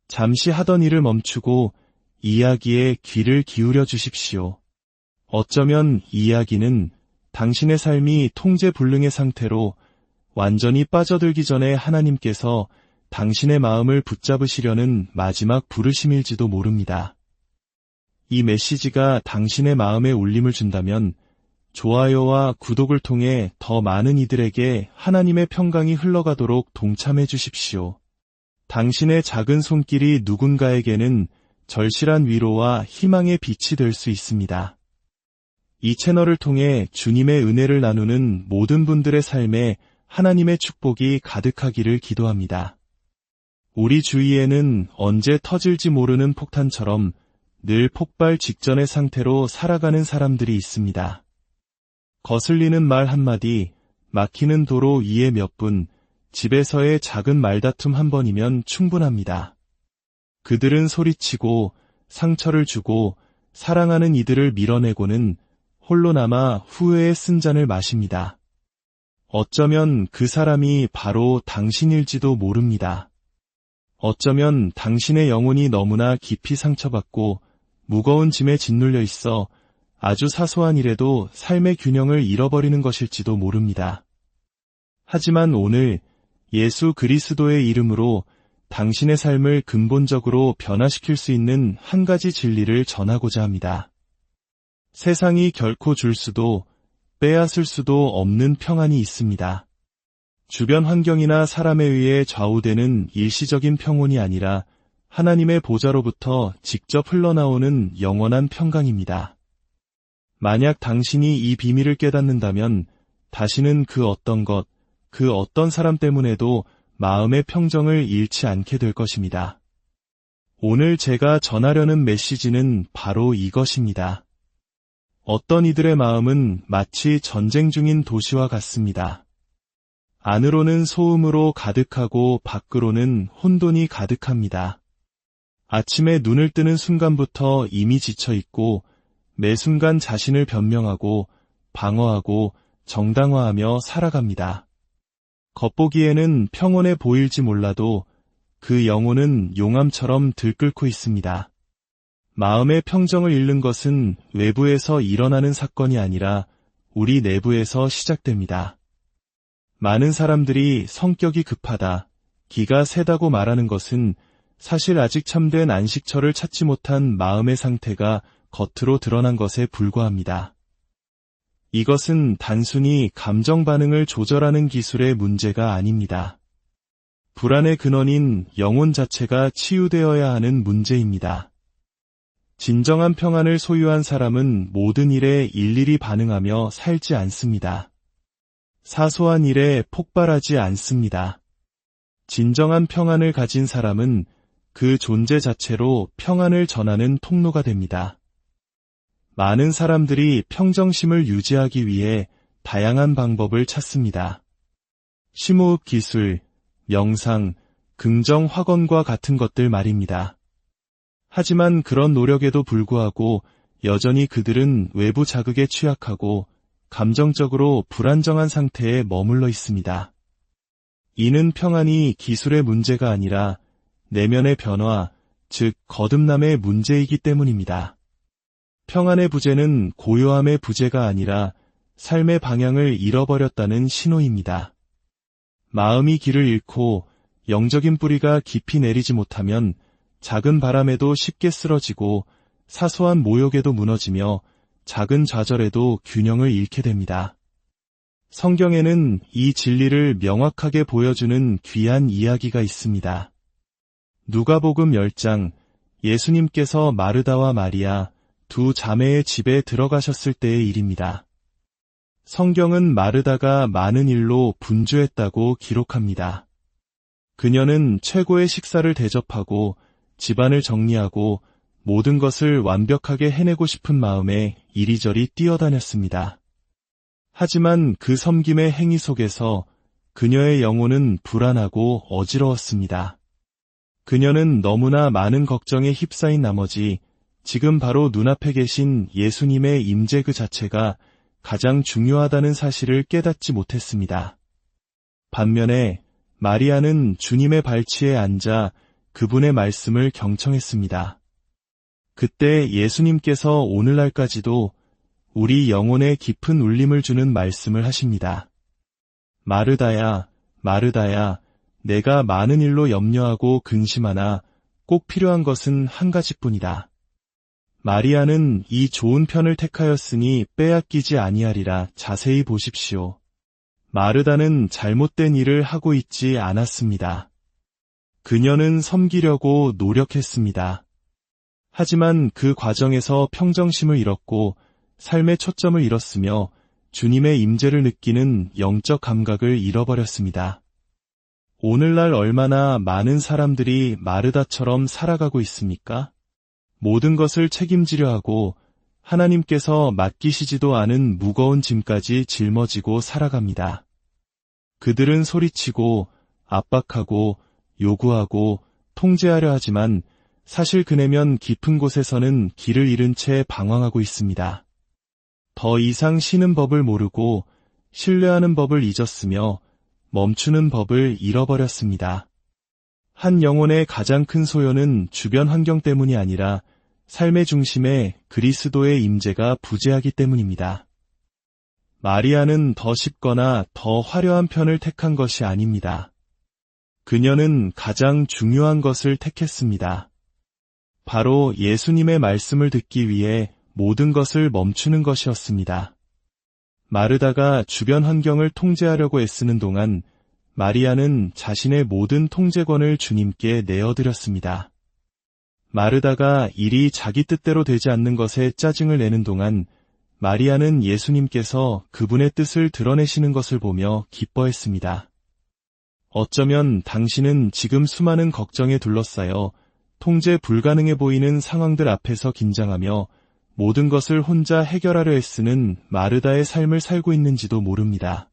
잠시 하던 일을 멈추고 이야기에 귀를 기울여 주십시오. 어쩌면 이 이야기는 당신의 삶이 통제불능의 상태로 완전히 빠져들기 전에 하나님께서 당신의 마음을 붙잡으시려는 마지막 부르심일지도 모릅니다. 이 메시지가 당신의 마음에 울림을 준다면 좋아요와 구독을 통해 더 많은 이들에게 하나님의 평강이 흘러가도록 동참해 주십시오. 당신의 작은 손길이 누군가에게는 절실한 위로와 희망의 빛이 될 수 있습니다. 이 채널을 통해 주님의 은혜를 나누는 모든 분들의 삶에 하나님의 축복이 가득하기를 기도합니다. 우리 주위에는 언제 터질지 모르는 폭탄처럼 늘 폭발 직전의 상태로 살아가는 사람들이 있습니다. 거슬리는 말 한마디, 막히는 도로 위에 몇 분, 집에서의 작은 말다툼 한 번이면 충분합니다. 그들은 소리치고 상처를 주고 사랑하는 이들을 밀어내고는 홀로 남아 후회의 쓴 잔을 마십니다. 어쩌면 그 사람이 바로 당신일지도 모릅니다. 어쩌면 당신의 영혼이 너무나 깊이 상처받고 무거운 짐에 짓눌려 있어 아주 사소한 일에도 삶의 균형을 잃어버리는 것일지도 모릅니다. 하지만 오늘 예수 그리스도의 이름으로 당신의 삶을 근본적으로 변화시킬 수 있는 한 가지 진리를 전하고자 합니다. 세상이 결코 줄 수도 빼앗을 수도 없는 평안이 있습니다. 주변 환경이나 사람에 의해 좌우되는 일시적인 평온이 아니라 하나님의 보좌로부터 직접 흘러나오는 영원한 평강입니다. 만약 당신이 이 비밀을 깨닫는다면 다시는 그 어떤 것, 그 어떤 사람 때문에도 마음의 평정을 잃지 않게 될 것입니다. 오늘 제가 전하려는 메시지는 바로 이것입니다. 어떤 이들의 마음은 마치 전쟁 중인 도시와 같습니다. 안으로는 소음으로 가득하고 밖으로는 혼돈이 가득합니다. 아침에 눈을 뜨는 순간부터 이미 지쳐 있고 매 순간 자신을 변명하고 방어하고 정당화하며 살아갑니다. 겉보기에는 평온해 보일지 몰라도 그 영혼은 용암처럼 들끓고 있습니다. 마음의 평정을 잃는 것은 외부에서 일어나는 사건이 아니라 우리 내부에서 시작됩니다. 많은 사람들이 성격이 급하다, 기가 세다고 말하는 것은 사실 아직 참된 안식처를 찾지 못한 마음의 상태가 겉으로 드러난 것에 불과합니다. 이것은 단순히 감정 반응을 조절하는 기술의 문제가 아닙니다. 불안의 근원인 영혼 자체가 치유되어야 하는 문제입니다. 진정한 평안을 소유한 사람은 모든 일에 일일이 반응하며 살지 않습니다. 사소한 일에 폭발하지 않습니다. 진정한 평안을 가진 사람은 그 존재 자체로 평안을 전하는 통로가 됩니다. 많은 사람들이 평정심을 유지하기 위해 다양한 방법을 찾습니다. 심호흡 기술, 명상, 긍정 확언과 같은 것들 말입니다. 하지만 그런 노력에도 불구하고 여전히 그들은 외부 자극에 취약하고 감정적으로 불안정한 상태에 머물러 있습니다. 이는 평안이 기술의 문제가 아니라 내면의 변화, 즉 거듭남의 문제이기 때문입니다. 평안의 부재는 고요함의 부재가 아니라 삶의 방향을 잃어버렸다는 신호입니다. 마음이 길을 잃고 영적인 뿌리가 깊이 내리지 못하면 작은 바람에도 쉽게 쓰러지고 사소한 모욕에도 무너지며 작은 좌절에도 균형을 잃게 됩니다. 성경에는 이 진리를 명확하게 보여주는 귀한 이야기가 있습니다. 누가복음 10장, 예수님께서 마르다와 마리아, 두 자매의 집에 들어가셨을 때의 일입니다. 성경은 마르다가 많은 일로 분주했다고 기록합니다. 그녀는 최고의 식사를 대접하고 집안을 정리하고 모든 것을 완벽하게 해내고 싶은 마음에 이리저리 뛰어다녔습니다. 하지만 그 섬김의 행위 속에서 그녀의 영혼은 불안하고 어지러웠습니다. 그녀는 너무나 많은 걱정에 휩싸인 나머지 지금 바로 눈앞에 계신 예수님의 임재 그 자체가 가장 중요하다는 사실을 깨닫지 못했습니다. 반면에 마리아는 주님의 발치에 앉아 그분의 말씀을 경청했습니다. 그때 예수님께서 오늘날까지도 우리 영혼에 깊은 울림을 주는 말씀을 하십니다. 마르다야, 마르다야, 내가 많은 일로 염려하고 근심하나 꼭 필요한 것은 한 가지뿐이다. 마리아는 이 좋은 편을 택하였으니 빼앗기지 아니하리라. 자세히 보십시오. 마르다는 잘못된 일을 하고 있지 않았습니다. 그녀는 섬기려고 노력했습니다. 하지만 그 과정에서 평정심을 잃었고 삶의 초점을 잃었으며 주님의 임재를 느끼는 영적 감각을 잃어버렸습니다. 오늘날 얼마나 많은 사람들이 마르다처럼 살아가고 있습니까? 모든 것을 책임지려 하고 하나님께서 맡기시지도 않은 무거운 짐까지 짊어지고 살아갑니다. 그들은 소리치고 압박하고 요구하고 통제하려 하지만 사실 그네면 깊은 곳에서는 길을 잃은 채 방황하고 있습니다. 더 이상 쉬는 법을 모르고 신뢰하는 법을 잊었으며 멈추는 법을 잃어버렸습니다. 한 영혼의 가장 큰 소요는 주변 환경 때문이 아니라 삶의 중심에 그리스도의 임재가 부재하기 때문입니다. 마리아는 더 쉽거나 더 화려한 편을 택한 것이 아닙니다. 그녀는 가장 중요한 것을 택했습니다. 바로 예수님의 말씀을 듣기 위해 모든 것을 멈추는 것이었습니다. 마르다가 주변 환경을 통제하려고 애쓰는 동안 마리아는 자신의 모든 통제권을 주님께 내어드렸습니다. 마르다가 일이 자기 뜻대로 되지 않는 것에 짜증을 내는 동안 마리아는 예수님께서 그분의 뜻을 드러내시는 것을 보며 기뻐했습니다. 어쩌면 당신은 지금 수많은 걱정에 둘러싸여 통제 불가능해 보이는 상황들 앞에서 긴장하며 모든 것을 혼자 해결하려 애쓰는 마르다의 삶을 살고 있는지도 모릅니다.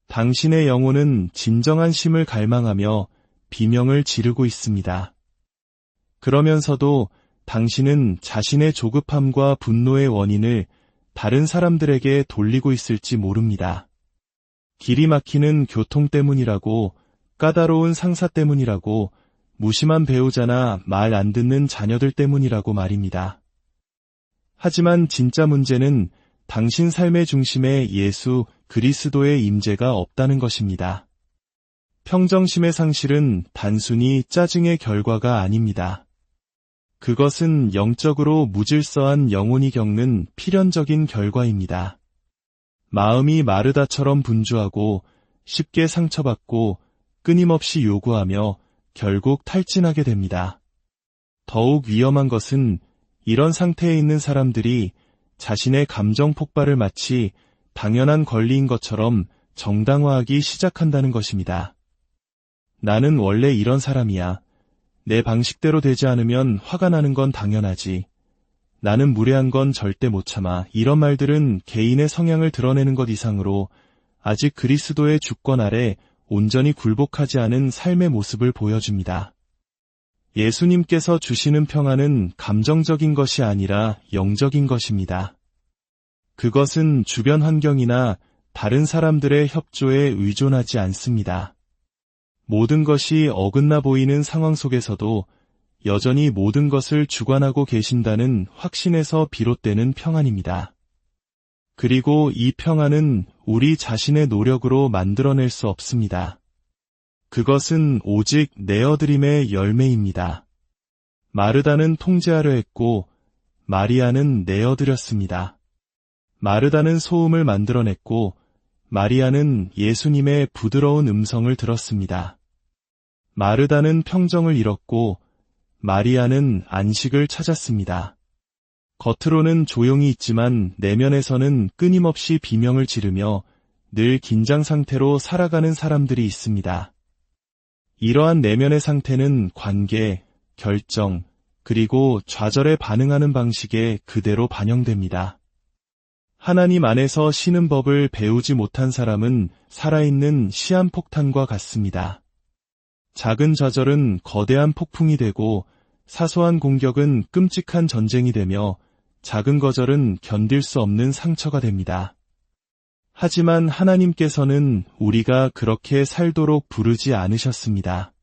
당신의 영혼은 진정한 쉼을 갈망하며 비명을 지르고 있습니다. 그러면서도 당신은 자신의 조급함과 분노의 원인을 다른 사람들에게 돌리고 있을지 모릅니다. 길이 막히는 교통 때문이라고, 까다로운 상사 때문이라고, 무심한 배우자나 말 안 듣는 자녀들 때문이라고 말입니다. 하지만 진짜 문제는 당신 삶의 중심에 예수 그리스도의 임재가 없다는 것입니다. 평정심의 상실은 단순히 짜증의 결과가 아닙니다. 그것은 영적으로 무질서한 영혼이 겪는 필연적인 결과입니다. 마음이 마르다처럼 분주하고 쉽게 상처받고 끊임없이 요구하며 결국 탈진하게 됩니다. 더욱 위험한 것은 이런 상태에 있는 사람들이 자신의 감정 폭발을 마치 당연한 권리인 것처럼 정당화하기 시작한다는 것입니다. 나는 원래 이런 사람이야. 내 방식대로 되지 않으면 화가 나는 건 당연하지. 나는 무례한 건 절대 못 참아. 이런 말들은 개인의 성향을 드러내는 것 이상으로 아직 그리스도의 주권 아래 온전히 굴복하지 않은 삶의 모습을 보여줍니다. 예수님께서 주시는 평안은 감정적인 것이 아니라 영적인 것입니다. 그것은 주변 환경이나 다른 사람들의 협조에 의존하지 않습니다. 모든 것이 어긋나 보이는 상황 속에서도 여전히 모든 것을 주관하고 계신다는 확신에서 비롯되는 평안입니다. 그리고 이 평안은 우리 자신의 노력으로 만들어낼 수 없습니다. 그것은 오직 내어드림의 열매입니다. 마르다는 통제하려 했고 마리아는 내어드렸습니다. 마르다는 소음을 만들어냈고 마리아는 예수님의 부드러운 음성을 들었습니다. 마르다는 평정을 잃었고 마리아는 안식을 찾았습니다. 겉으로는 조용히 있지만 내면에서는 끊임없이 비명을 지르며 늘 긴장 상태로 살아가는 사람들이 있습니다. 이러한 내면의 상태는 관계, 결정, 그리고 좌절에 반응하는 방식에 그대로 반영됩니다. 하나님 안에서 쉬는 법을 배우지 못한 사람은 살아있는 시한폭탄과 같습니다. 작은 좌절은 거대한 폭풍이 되고 사소한 공격은 끔찍한 전쟁이 되며 작은 거절은 견딜 수 없는 상처가 됩니다. 하지만 하나님께서는 우리가 그렇게 살도록 부르지 않으셨습니다.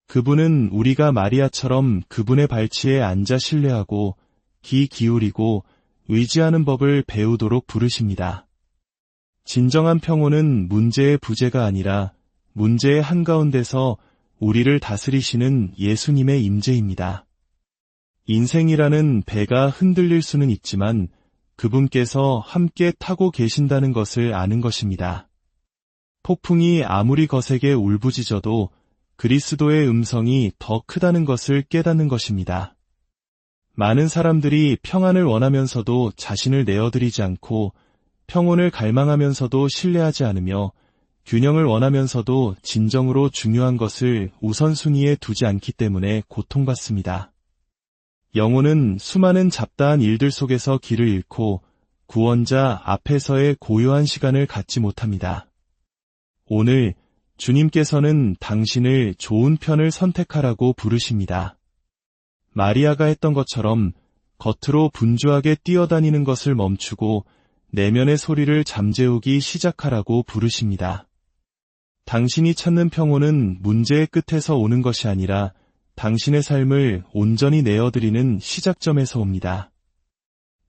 그분은 우리가 마리아처럼 그분의 발치에 앉아 신뢰하고 귀 기울이고 의지하는 법을 배우도록 부르십니다. 진정한 평온은 문제의 부재가 아니라 문제의 한가운데서 우리를 다스리시는 예수님의 임재입니다. 인생이라는 배가 흔들릴 수는 있지만 그분께서 함께 타고 계신다는 것을 아는 것입니다. 폭풍이 아무리 거세게 울부짖어도 그리스도의 음성이 더 크다는 것을 깨닫는 것입니다. 많은 사람들이 평안을 원하면서도 자신을 내어드리지 않고 평온을 갈망하면서도 신뢰하지 않으며 균형을 원하면서도 진정으로 중요한 것을 우선순위에 두지 않기 때문에 고통받습니다. 영혼은 수많은 잡다한 일들 속에서 길을 잃고 구원자 앞에서의 고요한 시간을 갖지 못합니다. 오늘 주님께서는 당신을 좋은 편을 선택하라고 부르십니다. 마리아가 했던 것처럼 겉으로 분주하게 뛰어다니는 것을 멈추고 내면의 소리를 잠재우기 시작하라고 부르십니다. 당신이 찾는 평온은 문제의 끝에서 오는 것이 아니라 당신의 삶을 온전히 내어드리는 시작점에서 옵니다.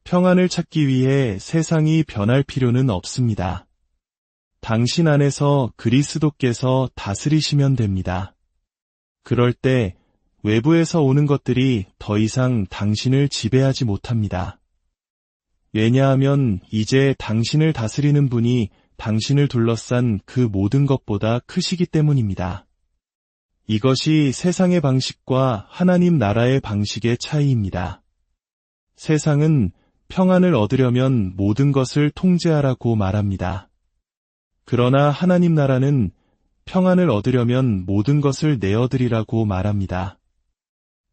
평안을 찾기 위해 세상이 변할 필요는 없습니다. 당신 안에서 그리스도께서 다스리시면 됩니다. 그럴 때 외부에서 오는 것들이 더 이상 당신을 지배하지 못합니다. 왜냐하면 이제 당신을 다스리는 분이 당신을 둘러싼 그 모든 것보다 크시기 때문입니다. 이것이 세상의 방식과 하나님 나라의 방식의 차이입니다. 세상은 평안을 얻으려면 모든 것을 통제하라고 말합니다. 그러나 하나님 나라는 평안을 얻으려면 모든 것을 내어드리라고 말합니다.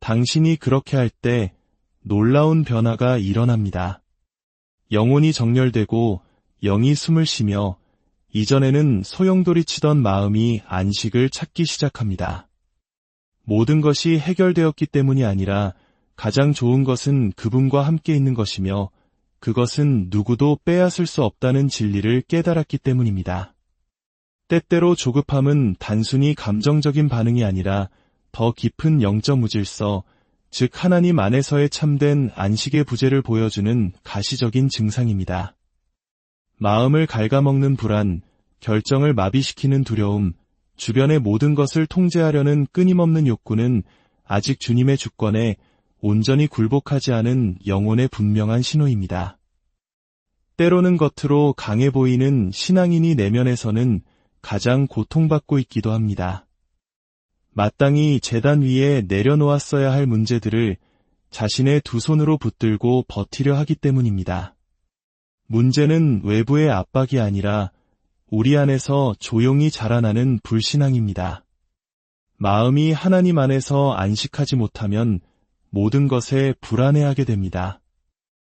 당신이 그렇게 할 때 놀라운 변화가 일어납니다. 영혼이 정렬되고 영이 숨을 쉬며 이전에는 소용돌이치던 마음이 안식을 찾기 시작합니다. 모든 것이 해결되었기 때문이 아니라 가장 좋은 것은 그분과 함께 있는 것이며 그것은 누구도 빼앗을 수 없다는 진리를 깨달았기 때문입니다. 때때로 조급함은 단순히 감정적인 반응이 아니라 더 깊은 영적 무질서, 즉 하나님 안에서의 참된 안식의 부재를 보여주는 가시적인 증상입니다. 마음을 갉아먹는 불안, 결정을 마비시키는 두려움, 주변의 모든 것을 통제하려는 끊임없는 욕구는 아직 주님의 주권에 온전히 굴복하지 않은 영혼의 분명한 신호입니다. 때로는 겉으로 강해 보이는 신앙인이 내면에서는 가장 고통받고 있기도 합니다. 마땅히 제단 위에 내려놓았어야 할 문제들을 자신의 두 손으로 붙들고 버티려 하기 때문입니다. 문제는 외부의 압박이 아니라 우리 안에서 조용히 자라나는 불신앙입니다. 마음이 하나님 안에서 안식하지 못하면 모든 것에 불안해하게 됩니다.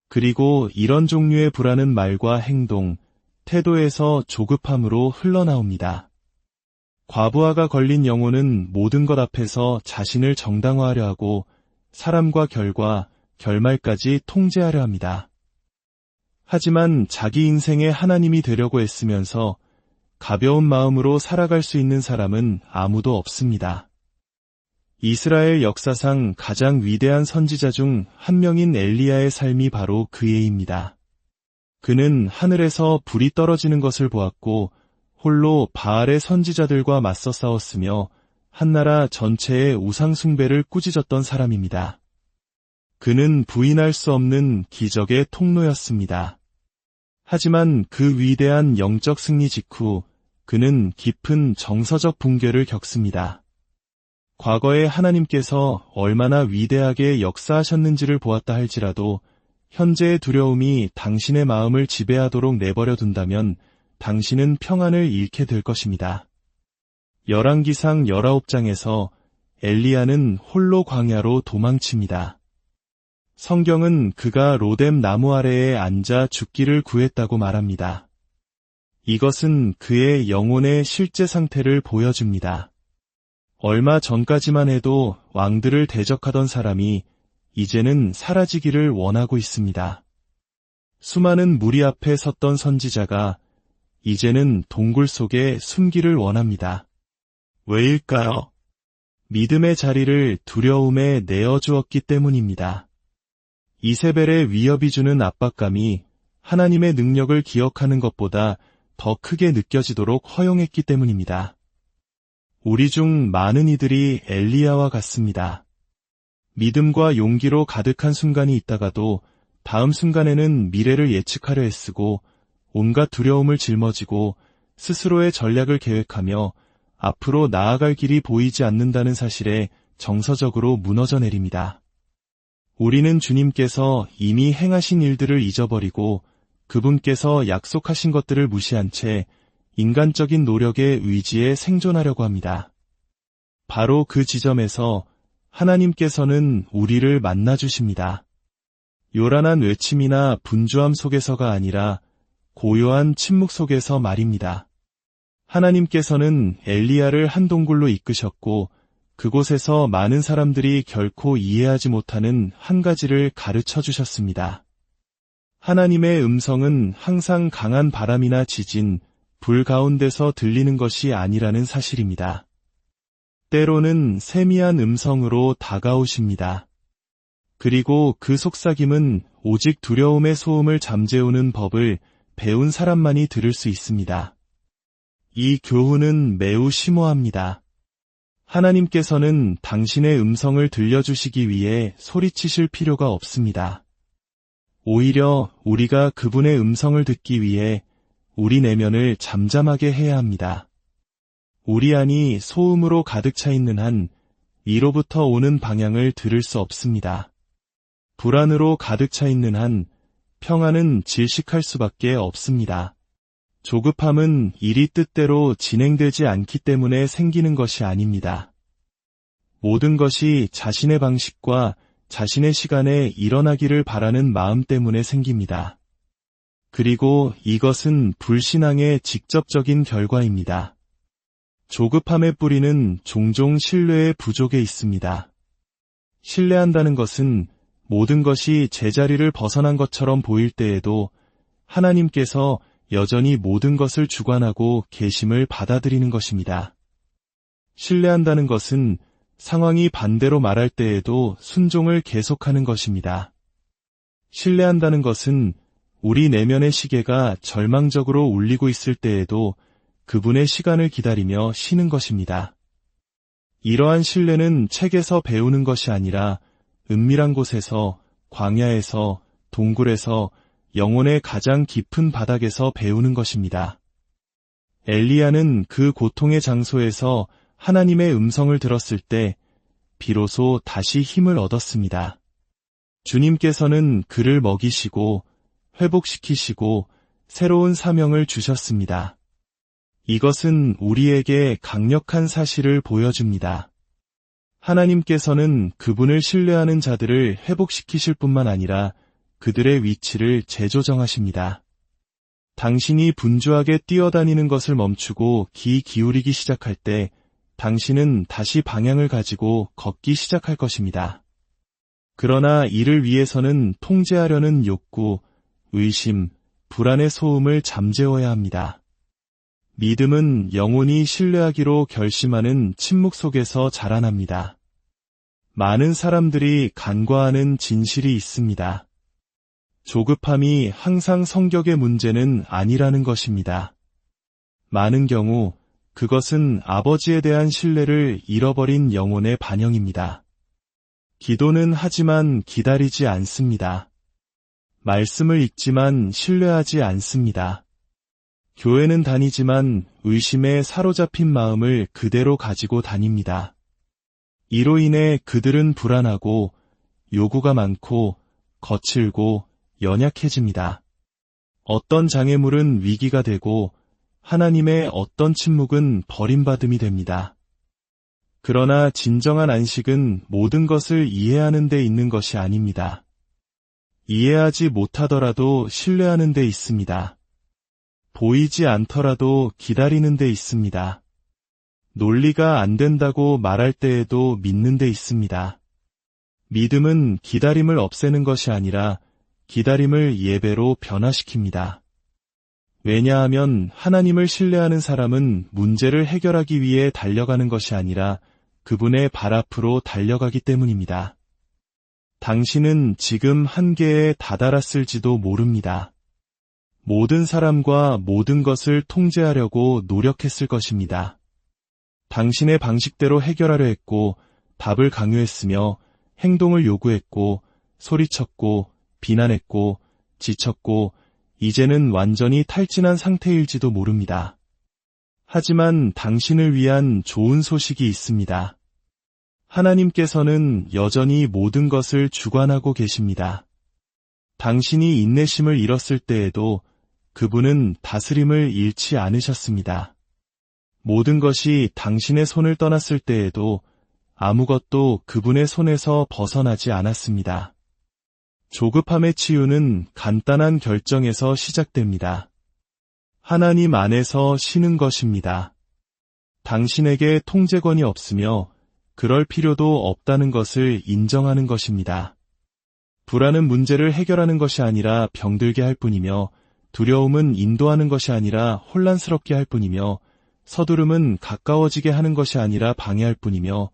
그리고 이런 종류의 불안은 말과 행동, 태도에서 조급함으로 흘러나옵니다. 과부하가 걸린 영혼은 모든 것 앞에서 자신을 정당화하려 하고 사람과 결과, 결말까지 통제하려 합니다. 하지만 자기 인생의 하나님이 되려고 애쓰면서 가벼운 마음으로 살아갈 수 있는 사람은 아무도 없습니다. 이스라엘 역사상 가장 위대한 선지자 중 한 명인 엘리야의 삶이 바로 그 예입니다. 그는 하늘에서 불이 떨어지는 것을 보았고 홀로 바알의 선지자들과 맞서 싸웠으며 한나라 전체의 우상 숭배를 꾸짖었던 사람입니다. 그는 부인할 수 없는 기적의 통로였습니다. 하지만 그 위대한 영적 승리 직후 그는 깊은 정서적 붕괴를 겪습니다. 과거에 하나님께서 얼마나 위대하게 역사하셨는지를 보았다 할지라도 현재의 두려움이 당신의 마음을 지배하도록 내버려 둔다면 당신은 평안을 잃게 될 것입니다. 열왕기상 19장에서 엘리야는 홀로 광야로 도망칩니다. 성경은 그가 로뎀 나무 아래에 앉아 죽기를 구했다고 말합니다. 이것은 그의 영혼의 실제 상태를 보여줍니다. 얼마 전까지만 해도 왕들을 대적하던 사람이 이제는 사라지기를 원하고 있습니다. 수많은 무리 앞에 섰던 선지자가 이제는 동굴 속에 숨기를 원합니다. 왜일까요? 믿음의 자리를 두려움에 내어주었기 때문입니다. 이세벨의 위협이 주는 압박감이 하나님의 능력을 기억하는 것보다 더 크게 느껴지도록 허용했기 때문입니다. 우리 중 많은 이들이 엘리야와 같습니다. 믿음과 용기로 가득한 순간이 있다가도 다음 순간에는 미래를 예측하려 애쓰고 온갖 두려움을 짊어지고 스스로의 전략을 계획하며 앞으로 나아갈 길이 보이지 않는다는 사실에 정서적으로 무너져 내립니다. 우리는 주님께서 이미 행하신 일들을 잊어버리고 그분께서 약속하신 것들을 무시한 채 인간적인 노력의 의지에 생존하려고 합니다. 바로 그 지점에서 하나님께서는 우리를 만나주십니다. 요란한 외침이나 분주함 속에서가 아니라 고요한 침묵 속에서 말입니다. 하나님께서는 엘리야를 한 동굴로 이끄셨고 그곳에서 많은 사람들이 결코 이해하지 못하는 한 가지를 가르쳐 주셨습니다. 하나님의 음성은 항상 강한 바람이나 지진, 불 가운데서 들리는 것이 아니라는 사실입니다. 때로는 세미한 음성으로 다가오십니다. 그리고 그 속삭임은 오직 두려움의 소음을 잠재우는 법을 배운 사람만이 들을 수 있습니다. 이 교훈은 매우 심오합니다. 하나님께서는 당신의 음성을 들려주시기 위해 소리치실 필요가 없습니다. 오히려 우리가 그분의 음성을 듣기 위해 우리 내면을 잠잠하게 해야 합니다. 우리 안이 소음으로 가득 차 있는 한 위로부터 오는 방향을 들을 수 없습니다. 불안으로 가득 차 있는 한 평안은 질식할 수밖에 없습니다. 조급함은 일이 뜻대로 진행되지 않기 때문에 생기는 것이 아닙니다. 모든 것이 자신의 방식과 자신의 시간에 일어나기를 바라는 마음 때문에 생깁니다. 그리고 이것은 불신앙의 직접적인 결과입니다. 조급함의 뿌리는 종종 신뢰의 부족에 있습니다. 신뢰한다는 것은 모든 것이 제자리를 벗어난 것처럼 보일 때에도 하나님께서 여전히 모든 것을 주관하고 계심을 받아들이는 것입니다. 신뢰한다는 것은 상황이 반대로 말할 때에도 순종을 계속하는 것입니다. 신뢰한다는 것은 우리 내면의 시계가 절망적으로 울리고 있을 때에도 그분의 시간을 기다리며 쉬는 것입니다. 이러한 신뢰는 책에서 배우는 것이 아니라 은밀한 곳에서, 광야에서, 동굴에서, 영혼의 가장 깊은 바닥에서 배우는 것입니다. 엘리야는 그 고통의 장소에서 하나님의 음성을 들었을 때 비로소 다시 힘을 얻었습니다. 주님께서는 그를 먹이시고 회복시키시고 새로운 사명을 주셨습니다. 이것은 우리에게 강력한 사실을 보여줍니다. 하나님께서는 그분을 신뢰하는 자들을 회복시키실 뿐만 아니라 그들의 위치를 재조정하십니다. 당신이 분주하게 뛰어다니는 것을 멈추고 귀 기울이기 시작할 때 당신은 다시 방향을 가지고 걷기 시작할 것입니다. 그러나 이를 위해서는 통제하려는 욕구, 의심, 불안의 소음을 잠재워야 합니다. 믿음은 영혼이 신뢰하기로 결심하는 침묵 속에서 자라납니다. 많은 사람들이 간과하는 진실이 있습니다. 조급함이 항상 성격의 문제는 아니라는 것입니다. 많은 경우 그것은 아버지에 대한 신뢰를 잃어버린 영혼의 반영입니다. 기도는 하지만 기다리지 않습니다. 말씀을 읽지만 신뢰하지 않습니다. 교회는 다니지만 의심에 사로잡힌 마음을 그대로 가지고 다닙니다. 이로 인해 그들은 불안하고 요구가 많고 거칠고 연약해집니다. 어떤 장애물은 위기가 되고 하나님의 어떤 침묵은 버림받음이 됩니다. 그러나 진정한 안식은 모든 것을 이해하는 데 있는 것이 아닙니다. 이해하지 못하더라도 신뢰하는 데 있습니다. 보이지 않더라도 기다리는 데 있습니다. 논리가 안 된다고 말할 때에도 믿는 데 있습니다. 믿음은 기다림을 없애는 것이 아니라 기다림을 예배로 변화시킵니다. 왜냐하면 하나님을 신뢰하는 사람은 문제를 해결하기 위해 달려가는 것이 아니라 그분의 발 앞으로 달려가기 때문입니다. 당신은 지금 한계에 다다랐을지도 모릅니다. 모든 사람과 모든 것을 통제하려고 노력했을 것입니다. 당신의 방식대로 해결하려 했고, 답을 강요했으며, 행동을 요구했고, 소리쳤고, 비난했고, 지쳤고, 이제는 완전히 탈진한 상태일지도 모릅니다. 하지만 당신을 위한 좋은 소식이 있습니다. 하나님께서는 여전히 모든 것을 주관하고 계십니다. 당신이 인내심을 잃었을 때에도 그분은 다스림을 잃지 않으셨습니다. 모든 것이 당신의 손을 떠났을 때에도 아무것도 그분의 손에서 벗어나지 않았습니다. 조급함의 치유는 간단한 결정에서 시작됩니다. 하나님 안에서 쉬는 것입니다. 당신에게 통제권이 없으며 그럴 필요도 없다는 것을 인정하는 것입니다. 불안은 문제를 해결하는 것이 아니라 병들게 할 뿐이며, 두려움은 인도하는 것이 아니라 혼란스럽게 할 뿐이며, 서두름은 가까워지게 하는 것이 아니라 방해할 뿐이며,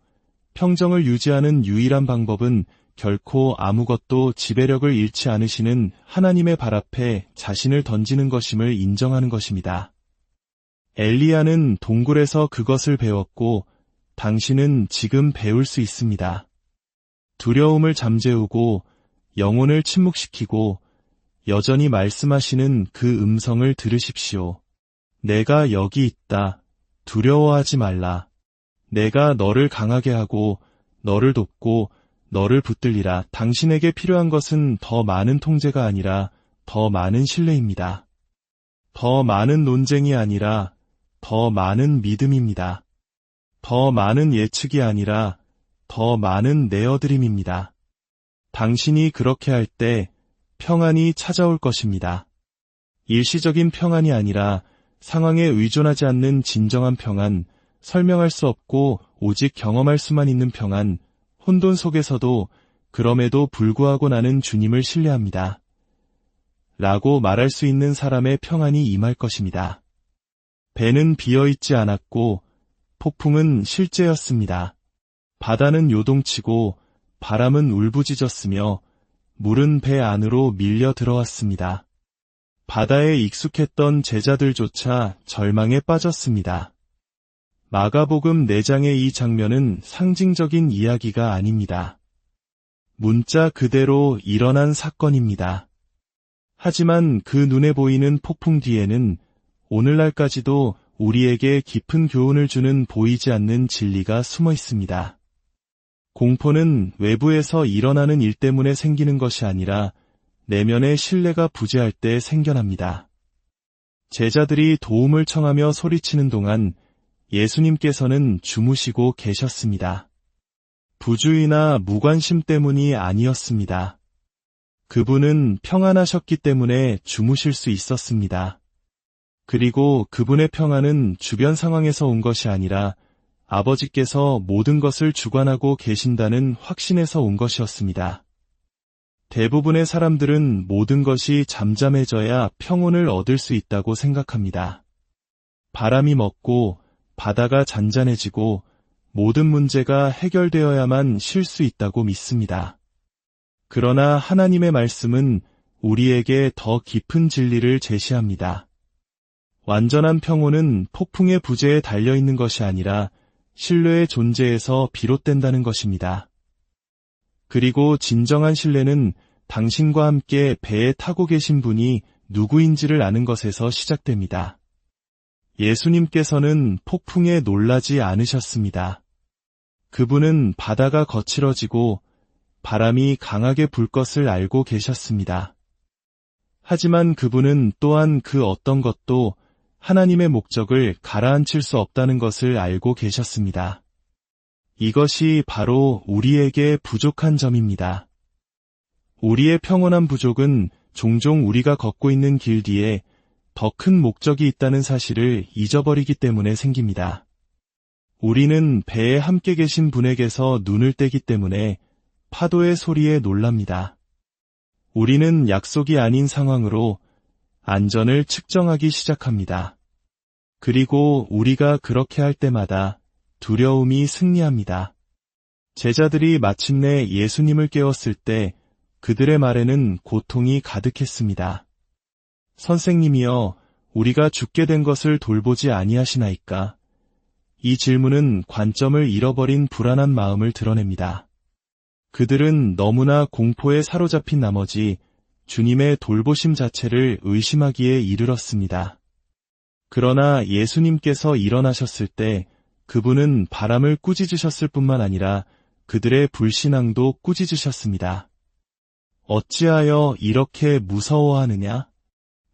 평정을 유지하는 유일한 방법은 결코 아무것도 지배력을 잃지 않으시는 하나님의 발 앞에 자신을 던지는 것임을 인정하는 것입니다. 엘리야는 동굴에서 그것을 배웠고, 당신은 지금 배울 수 있습니다. 두려움을 잠재우고 영혼을 침묵시키고 여전히 말씀하시는 그 음성을 들으십시오. 내가 여기 있다. 두려워하지 말라. 내가 너를 강하게 하고 너를 돕고 너를 붙들리라. 당신에게 필요한 것은 더 많은 통제가 아니라 더 많은 신뢰입니다. 더 많은 논쟁이 아니라 더 많은 믿음입니다. 더 많은 예측이 아니라 더 많은 내어드림입니다. 당신이 그렇게 할 때 평안이 찾아올 것입니다. 일시적인 평안이 아니라 상황에 의존하지 않는 진정한 평안, 설명할 수 없고 오직 경험할 수만 있는 평안, 혼돈 속에서도 그럼에도 불구하고 나는 주님을 신뢰합니다. 라고 말할 수 있는 사람의 평안이 임할 것입니다. 배는 비어있지 않았고 폭풍은 실제였습니다. 바다는 요동치고 바람은 울부짖었으며 물은 배 안으로 밀려 들어왔습니다. 바다에 익숙했던 제자들조차 절망에 빠졌습니다. 마가복음 4장의 이 장면은 상징적인 이야기가 아닙니다. 문자 그대로 일어난 사건입니다. 하지만 그 눈에 보이는 폭풍 뒤에는 오늘날까지도 우리에게 깊은 교훈을 주는 보이지 않는 진리가 숨어 있습니다. 공포는 외부에서 일어나는 일 때문에 생기는 것이 아니라 내면의 신뢰가 부재할 때 생겨납니다. 제자들이 도움을 청하며 소리치는 동안 예수님께서는 주무시고 계셨습니다. 부주의나 무관심 때문이 아니었습니다. 그분은 평안하셨기 때문에 주무실 수 있었습니다. 그리고 그분의 평안은 주변 상황에서 온 것이 아니라 아버지께서 모든 것을 주관하고 계신다는 확신에서 온 것이었습니다. 대부분의 사람들은 모든 것이 잠잠해져야 평온을 얻을 수 있다고 생각합니다. 바람이 멎고 바다가 잔잔해지고 모든 문제가 해결되어야만 쉴 수 있다고 믿습니다. 그러나 하나님의 말씀은 우리에게 더 깊은 진리를 제시합니다. 완전한 평온은 폭풍의 부재에 달려있는 것이 아니라 신뢰의 존재에서 비롯된다는 것입니다. 그리고 진정한 신뢰는 당신과 함께 배에 타고 계신 분이 누구인지를 아는 것에서 시작됩니다. 예수님께서는 폭풍에 놀라지 않으셨습니다. 그분은 바다가 거칠어지고 바람이 강하게 불 것을 알고 계셨습니다. 하지만 그분은 또한 그 어떤 것도 하나님의 목적을 가라앉힐 수 없다는 것을 알고 계셨습니다. 이것이 바로 우리에게 부족한 점입니다. 우리의 평온한 부족은 종종 우리가 걷고 있는 길 뒤에 더 큰 목적이 있다는 사실을 잊어버리기 때문에 생깁니다. 우리는 배에 함께 계신 분에게서 눈을 떼기 때문에 파도의 소리에 놀랍니다. 우리는 약속이 아닌 상황으로 안전을 측정하기 시작합니다. 그리고 우리가 그렇게 할 때마다 두려움이 승리합니다. 제자들이 마침내 예수님을 깨웠을 때 그들의 말에는 고통이 가득했습니다. 선생님이여, 우리가 죽게 된 것을 돌보지 아니하시나이까? 이 질문은 관점을 잃어버린 불안한 마음을 드러냅니다. 그들은 너무나 공포에 사로잡힌 나머지 주님의 돌보심 자체를 의심하기에 이르렀습니다. 그러나 예수님께서 일어나셨을 때 그분은 바람을 꾸짖으셨을 뿐만 아니라 그들의 불신앙도 꾸짖으셨습니다. 어찌하여 이렇게 무서워하느냐?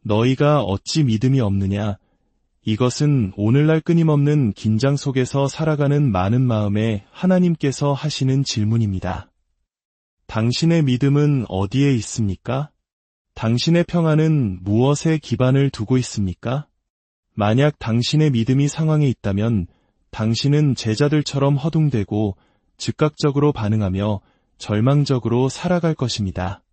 너희가 어찌 믿음이 없느냐? 이것은 오늘날 끊임없는 긴장 속에서 살아가는 많은 마음에 하나님께서 하시는 질문입니다. 당신의 믿음은 어디에 있습니까? 당신의 평안은 무엇에 기반을 두고 있습니까? 만약 당신의 믿음이 상황에 있다면 당신은 제자들처럼 허둥대고 즉각적으로 반응하며 절망적으로 살아갈 것입니다.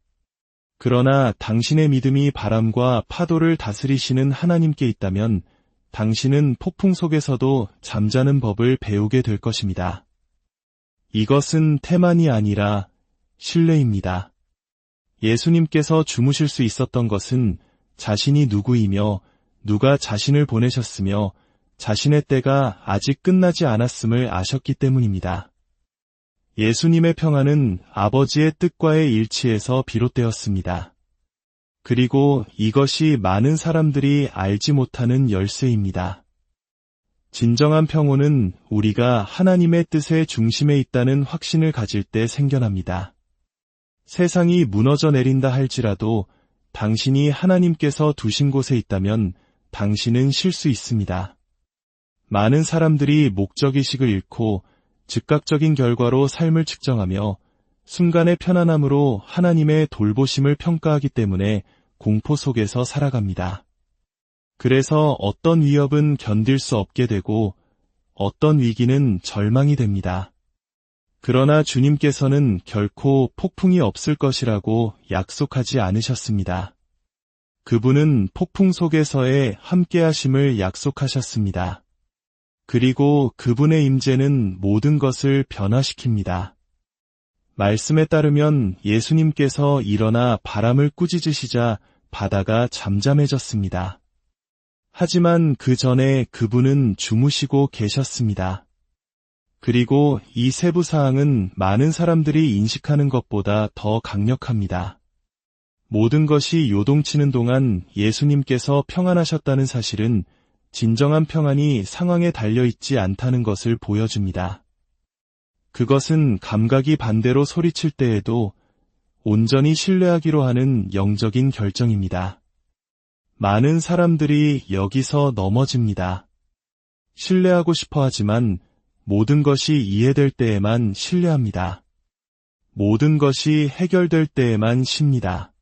그러나 당신의 믿음이 바람과 파도를 다스리시는 하나님께 있다면 당신은 폭풍 속에서도 잠자는 법을 배우게 될 것입니다. 이것은 태만이 아니라 신뢰입니다. 예수님께서 주무실 수 있었던 것은 자신이 누구이며 누가 자신을 보내셨으며 자신의 때가 아직 끝나지 않았음을 아셨기 때문입니다. 예수님의 평안은 아버지의 뜻과의 일치에서 비롯되었습니다. 그리고 이것이 많은 사람들이 알지 못하는 열쇠입니다. 진정한 평온은 우리가 하나님의 뜻의 중심에 있다는 확신을 가질 때 생겨납니다. 세상이 무너져 내린다 할지라도 당신이 하나님께서 두신 곳에 있다면 당신은 쉴 수 있습니다. 많은 사람들이 목적의식을 잃고 즉각적인 결과로 삶을 측정하며 순간의 편안함으로 하나님의 돌보심을 평가하기 때문에 공포 속에서 살아갑니다. 그래서 어떤 위협은 견딜 수 없게 되고 어떤 위기는 절망이 됩니다. 그러나 주님께서는 결코 폭풍이 없을 것이라고 약속하지 않으셨습니다. 그분은 폭풍 속에서의 함께하심을 약속하셨습니다. 그리고 그분의 임재는 모든 것을 변화시킵니다. 말씀에 따르면 예수님께서 일어나 바람을 꾸짖으시자 바다가 잠잠해졌습니다. 하지만 그 전에 그분은 주무시고 계셨습니다. 그리고 이 세부 사항은 많은 사람들이 인식하는 것보다 더 강력합니다. 모든 것이 요동치는 동안 예수님께서 평안하셨다는 사실은 진정한 평안이 상황에 달려있지 않다는 것을 보여줍니다. 그것은 감각이 반대로 소리칠 때에도 온전히 신뢰하기로 하는 영적인 결정입니다. 많은 사람들이 여기서 넘어집니다. 신뢰하고 싶어 하지만 모든 것이 이해될 때에만 신뢰합니다. 모든 것이 해결될 때에만 쉽니다.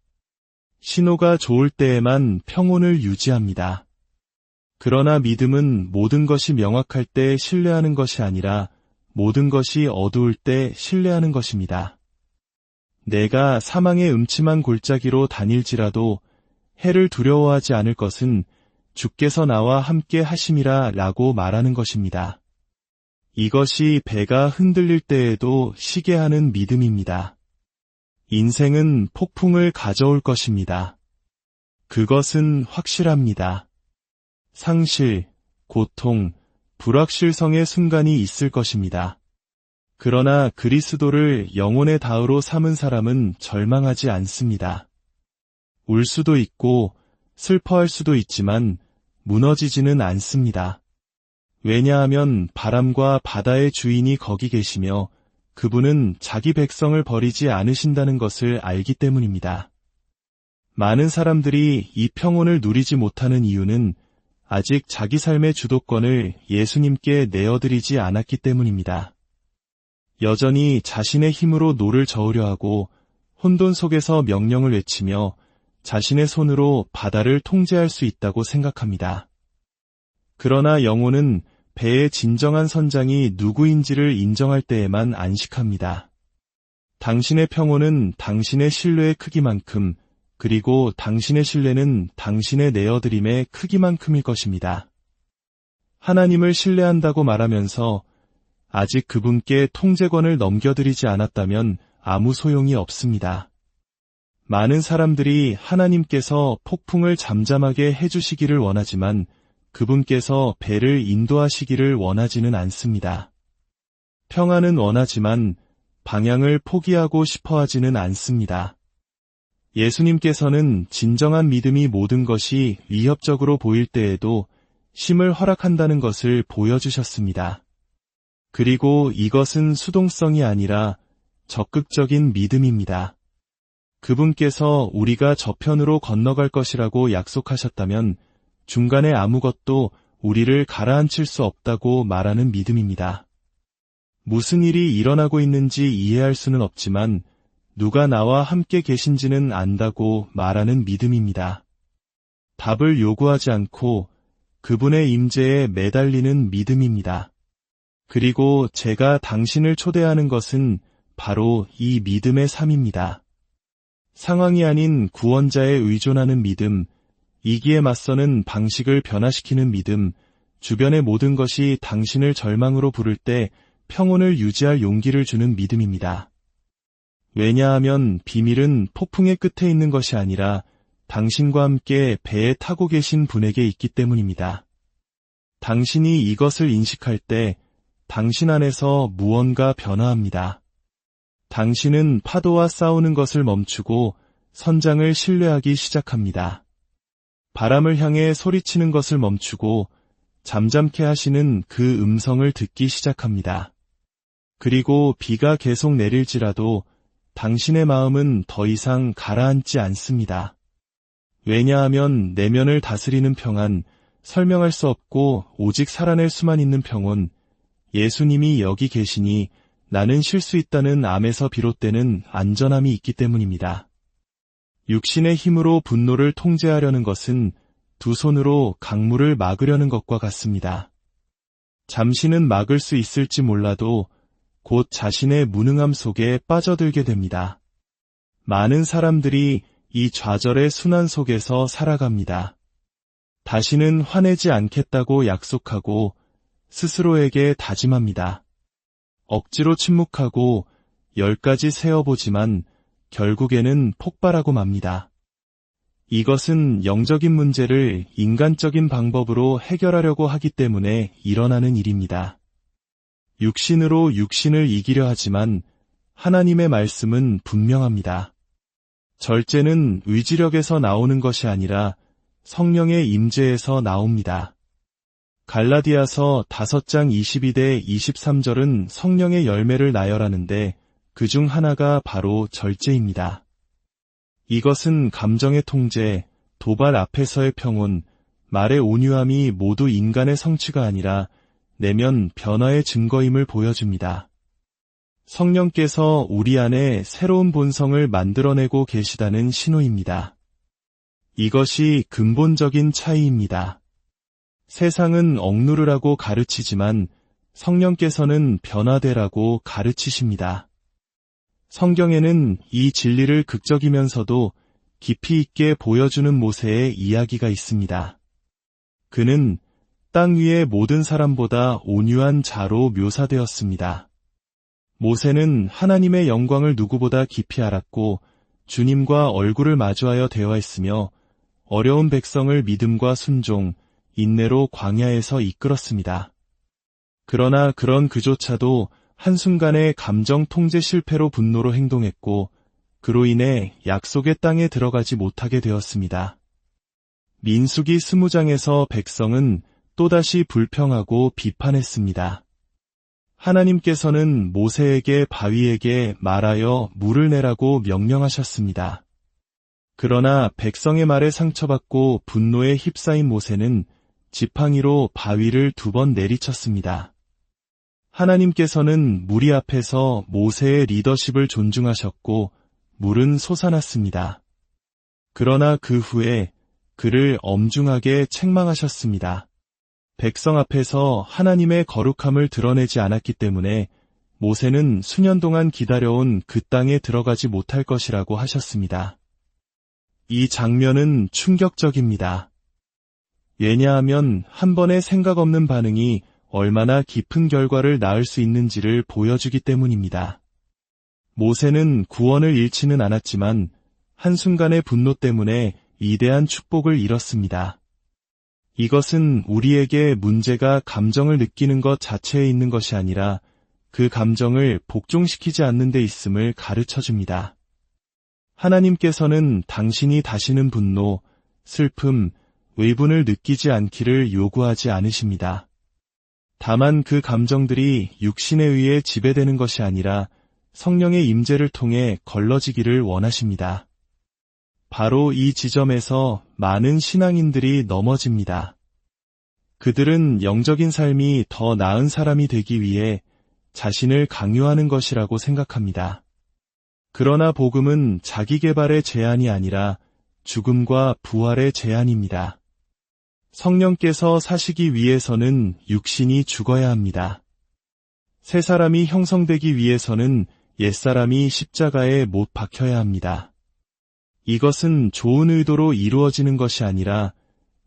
신호가 좋을 때에만 평온을 유지합니다. 그러나 믿음은 모든 것이 명확할 때 신뢰하는 것이 아니라 모든 것이 어두울 때 신뢰하는 것입니다. 내가 사망의 음침한 골짜기로 다닐지라도 해를 두려워하지 않을 것은 주께서 나와 함께 하심이라 라고 말하는 것입니다. 이것이 배가 흔들릴 때에도 쉬게 하는 믿음입니다. 인생은 폭풍을 가져올 것입니다. 그것은 확실합니다. 상실, 고통, 불확실성의 순간이 있을 것입니다. 그러나 그리스도를 영혼의 다으로 삼은 사람은 절망하지 않습니다. 울 수도 있고 슬퍼할 수도 있지만 무너지지는 않습니다. 왜냐하면 바람과 바다의 주인이 거기 계시며 그분은 자기 백성을 버리지 않으신다는 것을 알기 때문입니다. 많은 사람들이 이 평온을 누리지 못하는 이유는 아직 자기 삶의 주도권을 예수님께 내어드리지 않았기 때문입니다. 여전히 자신의 힘으로 노를 저으려 하고 혼돈 속에서 명령을 외치며 자신의 손으로 바다를 통제할 수 있다고 생각합니다. 그러나 영혼은 배의 진정한 선장이 누구인지를 인정할 때에만 안식합니다. 당신의 평온은 당신의 신뢰의 크기만큼, 그리고 당신의 신뢰는 당신의 내어드림의 크기만큼일 것입니다. 하나님을 신뢰한다고 말하면서 아직 그분께 통제권을 넘겨드리지 않았다면 아무 소용이 없습니다. 많은 사람들이 하나님께서 폭풍을 잠잠하게 해주시기를 원하지만 그분께서 배를 인도하시기를 원하지는 않습니다. 평안은 원하지만 방향을 포기하고 싶어 하지는 않습니다. 예수님께서는 진정한 믿음이 모든 것이 위협적으로 보일 때에도 쉼을 허락한다는 것을 보여주셨습니다. 그리고 이것은 수동성이 아니라 적극적인 믿음입니다. 그분께서 우리가 저편으로 건너갈 것이라고 약속하셨다면 중간에 아무것도 우리를 가라앉힐 수 없다고 말하는 믿음입니다. 무슨 일이 일어나고 있는지 이해할 수는 없지만 누가 나와 함께 계신지는 안다고 말하는 믿음입니다. 답을 요구하지 않고 그분의 임재에 매달리는 믿음입니다. 그리고 제가 당신을 초대하는 것은 바로 이 믿음의 삶입니다. 상황이 아닌 구원자에 의존하는 믿음, 이기에 맞서는 방식을 변화시키는 믿음, 주변의 모든 것이 당신을 절망으로 부를 때 평온을 유지할 용기를 주는 믿음입니다. 왜냐하면 비밀은 폭풍의 끝에 있는 것이 아니라 당신과 함께 배에 타고 계신 분에게 있기 때문입니다. 당신이 이것을 인식할 때 당신 안에서 무언가 변화합니다. 당신은 파도와 싸우는 것을 멈추고 선장을 신뢰하기 시작합니다. 바람을 향해 소리치는 것을 멈추고 잠잠케 하시는 그 음성을 듣기 시작합니다. 그리고 비가 계속 내릴지라도 당신의 마음은 더 이상 가라앉지 않습니다. 왜냐하면 내면을 다스리는 평안, 설명할 수 없고 오직 살아낼 수만 있는 평온, 예수님이 여기 계시니 나는 쉴 수 있다는 암에서 비롯되는 안전함이 있기 때문입니다. 육신의 힘으로 분노를 통제하려는 것은 두 손으로 강물을 막으려는 것과 같습니다. 잠시는 막을 수 있을지 몰라도 곧 자신의 무능함 속에 빠져들게 됩니다. 많은 사람들이 이 좌절의 순환 속에서 살아갑니다. 다시는 화내지 않겠다고 약속하고 스스로에게 다짐합니다. 억지로 침묵하고 10가지 세어보지만 결국에는 폭발하고 맙니다. 이것은 영적인 문제를 인간적인 방법으로 해결하려고 하기 때문에 일어나는 일입니다. 육신으로 육신을 이기려 하지만 하나님의 말씀은 분명합니다. 절제는 의지력에서 나오는 것이 아니라 성령의 임재에서 나옵니다. 갈라디아서 5장 22대 23절은 성령의 열매를 나열하는데 그중 하나가 바로 절제입니다. 이것은 감정의 통제, 도발 앞에서의 평온, 말의 온유함이 모두 인간의 성취가 아니라 내면 변화의 증거임을 보여줍니다. 성령께서 우리 안에 새로운 본성을 만들어내고 계시다는 신호입니다. 이것이 근본적인 차이입니다. 세상은 억누르라고 가르치지만 성령께서는 변화되라고 가르치십니다. 성경에는 이 진리를 극적이면서도 깊이 있게 보여주는 모세의 이야기가 있습니다. 그는 땅 위의 모든 사람보다 온유한 자로 묘사되었습니다. 모세는 하나님의 영광을 누구보다 깊이 알았고 주님과 얼굴을 마주하여 대화했으며 어려운 백성을 믿음과 순종, 인내로 광야에서 이끌었습니다. 그러나 그런 그조차도 한순간의 감정 통제 실패로 분노로 행동했고 그로 인해 약속의 땅에 들어가지 못하게 되었습니다. 민수기 20장에서 백성은 또다시 불평하고 비판했습니다. 하나님께서는 모세에게 바위에게 말하여 물을 내라고 명령하셨습니다. 그러나 백성의 말에 상처받고 분노에 휩싸인 모세는 지팡이로 바위를 2번 내리쳤습니다. 하나님께서는 무리 앞에서 모세의 리더십을 존중하셨고 물은 솟아났습니다. 그러나 그 후에 그를 엄중하게 책망하셨습니다. 백성 앞에서 하나님의 거룩함을 드러내지 않았기 때문에 모세는 수년 동안 기다려온 그 땅에 들어가지 못할 것이라고 하셨습니다. 이 장면은 충격적입니다. 왜냐하면 한 번의 생각 없는 반응이 얼마나 깊은 결과를 낳을 수 있는지를 보여주기 때문입니다. 모세는 구원을 잃지는 않았지만 한순간의 분노 때문에 위대한 축복을 잃었습니다. 이것은 우리에게 문제가 감정을 느끼는 것 자체에 있는 것이 아니라 그 감정을 복종시키지 않는 데 있음을 가르쳐 줍니다. 하나님께서는 당신이 다시는 분노, 슬픔, 의분을 느끼지 않기를 요구하지 않으십니다. 다만 그 감정들이 육신에 의해 지배되는 것이 아니라 성령의 임재를 통해 걸러지기를 원하십니다. 바로 이 지점에서 많은 신앙인들이 넘어집니다. 그들은 영적인 삶이 더 나은 사람이 되기 위해 자신을 강요하는 것이라고 생각합니다. 그러나 복음은 자기 개발의 제안이 아니라 죽음과 부활의 제안입니다. 성령께서 사시기 위해서는 육신이 죽어야 합니다. 새 사람이 형성되기 위해서는 옛사람이 십자가에 못 박혀야 합니다. 이것은 좋은 의도로 이루어지는 것이 아니라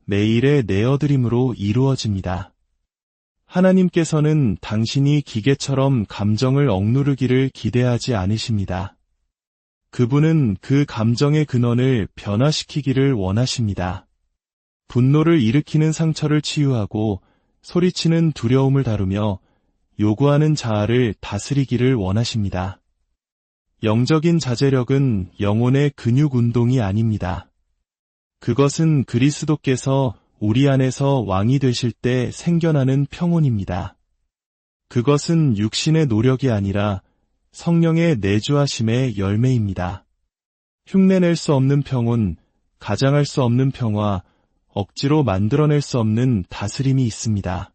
매일의 내어드림으로 이루어집니다. 하나님께서는 당신이 기계처럼 감정을 억누르기를 기대하지 않으십니다. 그분은 그 감정의 근원을 변화시키기를 원하십니다. 분노를 일으키는 상처를 치유하고 소리치는 두려움을 다루며 요구하는 자아를 다스리기를 원하십니다. 영적인 자제력은 영혼의 근육 운동이 아닙니다. 그것은 그리스도께서 우리 안에서 왕이 되실 때 생겨나는 평온입니다. 그것은 육신의 노력이 아니라 성령의 내주하심의 열매입니다. 흉내낼 수 없는 평온, 가장할 수 없는 평화, 억지로 만들어낼 수 없는 다스림이 있습니다.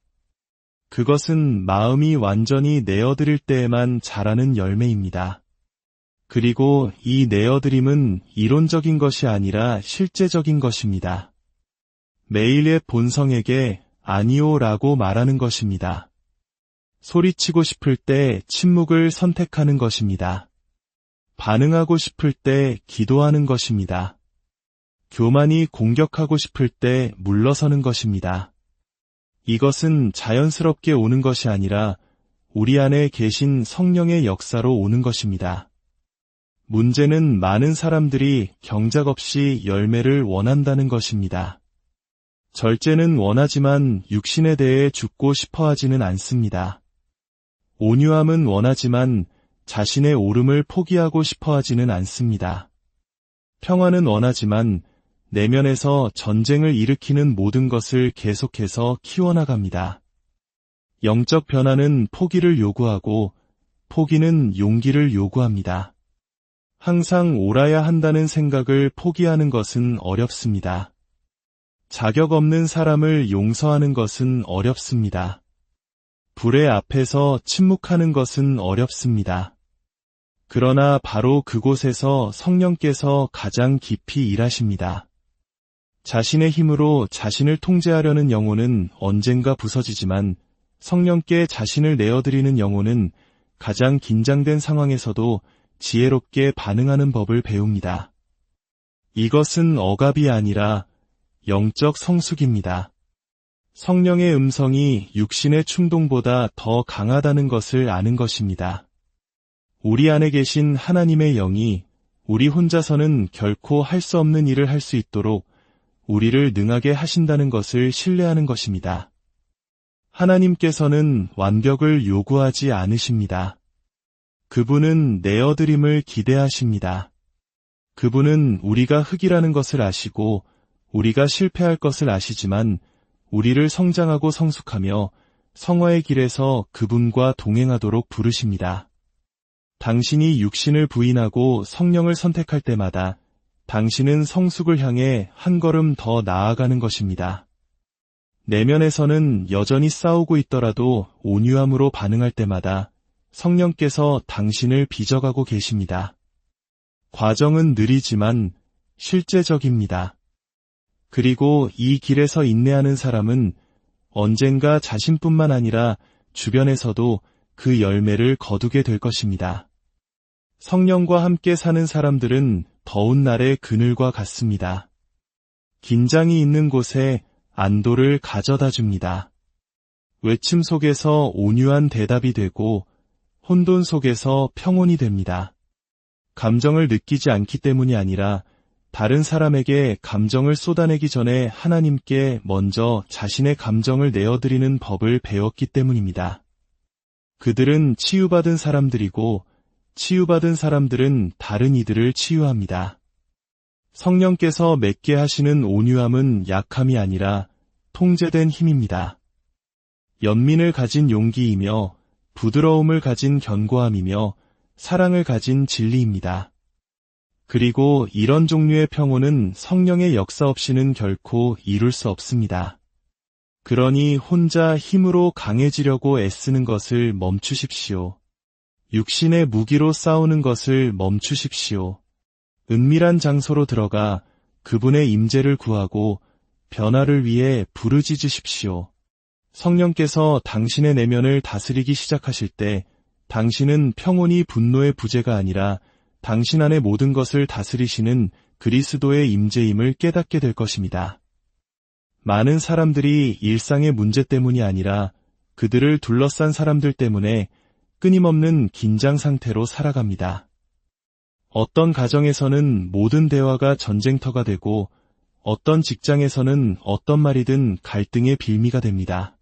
그것은 마음이 완전히 내어드릴 때에만 자라는 열매입니다. 그리고 이 내어드림은 이론적인 것이 아니라 실제적인 것입니다. 매일의 본성에게 아니오라고 말하는 것입니다. 소리치고 싶을 때 침묵을 선택하는 것입니다. 반응하고 싶을 때 기도하는 것입니다. 교만이 공격하고 싶을 때 물러서는 것입니다. 이것은 자연스럽게 오는 것이 아니라 우리 안에 계신 성령의 역사로 오는 것입니다. 문제는 많은 사람들이 경작 없이 열매를 원한다는 것입니다. 절제는 원하지만 육신에 대해 죽고 싶어 하지는 않습니다. 온유함은 원하지만 자신의 오름을 포기하고 싶어 하지는 않습니다. 평화는 원하지만 내면에서 전쟁을 일으키는 모든 것을 계속해서 키워나갑니다. 영적 변화는 포기를 요구하고 포기는 용기를 요구합니다. 항상 옳아야 한다는 생각을 포기하는 것은 어렵습니다. 자격 없는 사람을 용서하는 것은 어렵습니다. 불의 앞에서 침묵하는 것은 어렵습니다. 그러나 바로 그곳에서 성령께서 가장 깊이 일하십니다. 자신의 힘으로 자신을 통제하려는 영혼은 언젠가 부서지지만 성령께 자신을 내어드리는 영혼은 가장 긴장된 상황에서도 지혜롭게 반응하는 법을 배웁니다. 이것은 억압이 아니라 영적 성숙입니다. 성령의 음성이 육신의 충동보다 더 강하다는 것을 아는 것입니다. 우리 안에 계신 하나님의 영이 우리 혼자서는 결코 할 수 없는 일을 할 수 있도록 우리를 능하게 하신다는 것을 신뢰하는 것입니다. 하나님께서는 완벽을 요구하지 않으십니다. 그분은 내어드림을 기대하십니다. 그분은 우리가 흙이라는 것을 아시고 우리가 실패할 것을 아시지만 우리를 성장하고 성숙하며 성화의 길에서 그분과 동행하도록 부르십니다. 당신이 육신을 부인하고 성령을 선택할 때마다 당신은 성숙을 향해 한 걸음 더 나아가는 것입니다. 내면에서는 여전히 싸우고 있더라도 온유함으로 반응할 때마다 성령께서 당신을 빚어가고 계십니다. 과정은 느리지만 실제적입니다. 그리고 이 길에서 인내하는 사람은 언젠가 자신뿐만 아니라 주변에서도 그 열매를 거두게 될 것입니다. 성령과 함께 사는 사람들은 더운 날의 그늘과 같습니다. 긴장이 있는 곳에 안도를 가져다 줍니다. 외침 속에서 온유한 대답이 되고 혼돈 속에서 평온이 됩니다. 감정을 느끼지 않기 때문이 아니라 다른 사람에게 감정을 쏟아내기 전에 하나님께 먼저 자신의 감정을 내어드리는 법을 배웠기 때문입니다. 그들은 치유받은 사람들이고 치유받은 사람들은 다른 이들을 치유합니다. 성령께서 맺게 하시는 온유함은 약함이 아니라 통제된 힘입니다. 연민을 가진 용기이며 부드러움을 가진 견고함이며 사랑을 가진 진리입니다. 그리고 이런 종류의 평온은 성령의 역사 없이는 결코 이룰 수 없습니다. 그러니 혼자 힘으로 강해지려고 애쓰는 것을 멈추십시오. 육신의 무기로 싸우는 것을 멈추십시오. 은밀한 장소로 들어가 그분의 임재를 구하고 변화를 위해 부르짖으십시오. 성령께서 당신의 내면을 다스리기 시작하실 때 당신은 평온이 분노의 부재가 아니라 당신 안의 모든 것을 다스리시는 그리스도의 임재임을 깨닫게 될 것입니다. 많은 사람들이 일상의 문제 때문이 아니라 그들을 둘러싼 사람들 때문에 끊임없는 긴장 상태로 살아갑니다. 어떤 가정에서는 모든 대화가 전쟁터가 되고 어떤 직장에서는 어떤 말이든 갈등의 빌미가 됩니다.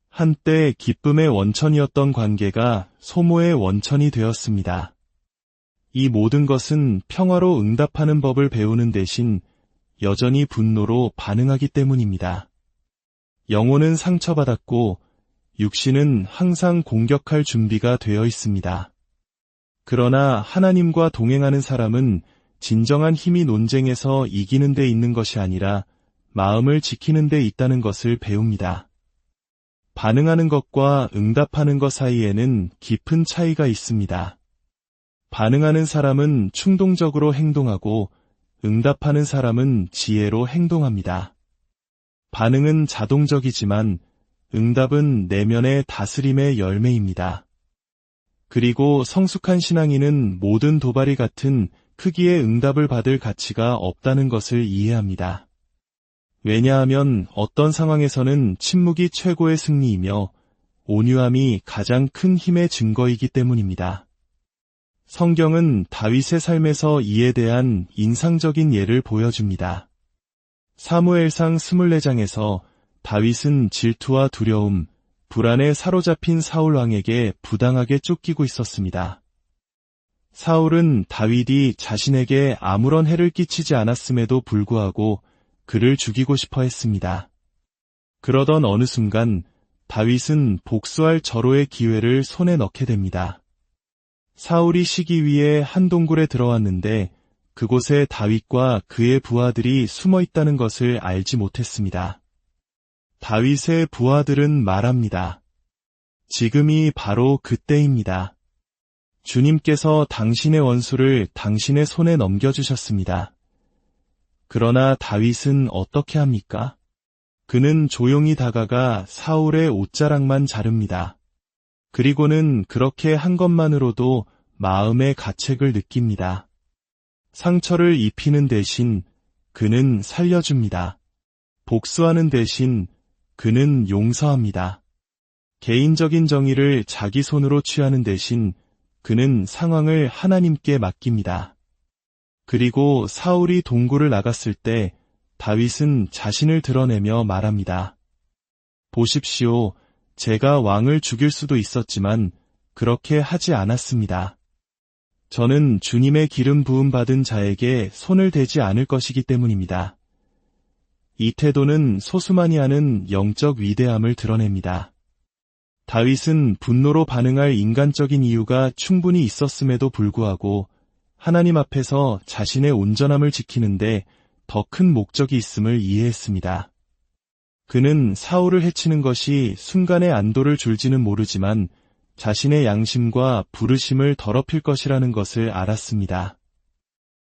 한때 기쁨의 원천이었던 관계가 소모의 원천이 되었습니다. 이 모든 것은 평화로 응답하는 법을 배우는 대신 여전히 분노로 반응하기 때문입니다. 영혼은 상처받았고 육신은 항상 공격할 준비가 되어 있습니다. 그러나 하나님과 동행하는 사람은 진정한 힘이 논쟁에서 이기는 데 있는 것이 아니라 마음을 지키는 데 있다는 것을 배웁니다. 반응하는 것과 응답하는 것 사이에는 깊은 차이가 있습니다. 반응하는 사람은 충동적으로 행동하고 응답하는 사람은 지혜로 행동합니다. 반응은 자동적이지만 응답은 내면의 다스림의 열매입니다. 그리고 성숙한 신앙인은 모든 도발이 같은 크기의 응답을 받을 가치가 없다는 것을 이해합니다. 왜냐하면 어떤 상황에서는 침묵이 최고의 승리이며 온유함이 가장 큰 힘의 증거이기 때문입니다. 성경은 다윗의 삶에서 이에 대한 인상적인 예를 보여줍니다. 사무엘상 24장에서 다윗은 질투와 두려움, 불안에 사로잡힌 사울 왕에게 부당하게 쫓기고 있었습니다. 사울은 다윗이 자신에게 아무런 해를 끼치지 않았음에도 불구하고 그를 죽이고 싶어 했습니다. 그러던 어느 순간 다윗은 복수할 절호의 기회를 손에 넣게 됩니다. 사울이 쉬기 위해 한 동굴에 들어왔는데 그곳에 다윗과 그의 부하들이 숨어 있다는 것을 알지 못했습니다. 다윗의 부하들은 말합니다. 지금이 바로 그때입니다. 주님께서 당신의 원수를 당신의 손에 넘겨주셨습니다. 그러나 다윗은 어떻게 합니까? 그는 조용히 다가가 사울의 옷자락만 자릅니다. 그리고는 그렇게 한 것만으로도 마음의 가책을 느낍니다. 상처를 입히는 대신 그는 살려줍니다. 복수하는 대신 그는 용서합니다. 개인적인 정의를 자기 손으로 취하는 대신 그는 상황을 하나님께 맡깁니다. 그리고 사울이 동굴을 나갔을 때 다윗은 자신을 드러내며 말합니다. 보십시오. 제가 왕을 죽일 수도 있었지만 그렇게 하지 않았습니다. 저는 주님의 기름 부음 받은 자에게 손을 대지 않을 것이기 때문입니다. 이 태도는 소수만이 하는 영적 위대함을 드러냅니다. 다윗은 분노로 반응할 인간적인 이유가 충분히 있었음에도 불구하고 하나님 앞에서 자신의 온전함을 지키는데 더 큰 목적이 있음을 이해했습니다. 그는 사울을 해치는 것이 순간의 안도를 줄지는 모르지만 자신의 양심과 부르심을 더럽힐 것이라는 것을 알았습니다.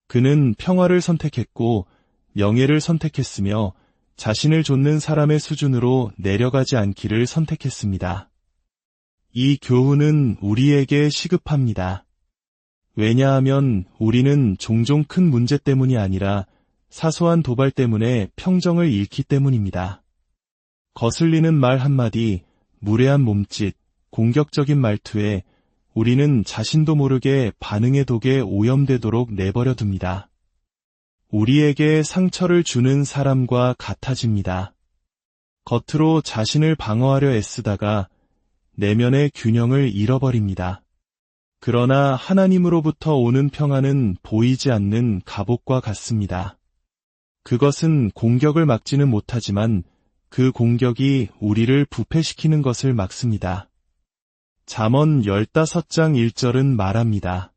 그는 평화를 선택했고 명예를 선택했으며 자신을 좇는 사람의 수준으로 내려가지 않기를 선택했습니다. 이 교훈은 우리에게 시급합니다. 왜냐하면 우리는 종종 큰 문제 때문이 아니라 사소한 도발 때문에 평정을 잃기 때문입니다. 거슬리는 말 한마디, 무례한 몸짓, 공격적인 말투에 우리는 자신도 모르게 반응의 독에 오염되도록 내버려 둡니다. 우리에게 상처를 주는 사람과 같아집니다. 겉으로 자신을 방어하려 애쓰다가 내면의 균형을 잃어버립니다. 그러나 하나님으로부터 오는 평안은 보이지 않는 갑옷과 같습니다. 그것은 공격을 막지는 못하지만 그 공격이 우리를 부패시키는 것을 막습니다. 잠언 15장 1절은 말합니다.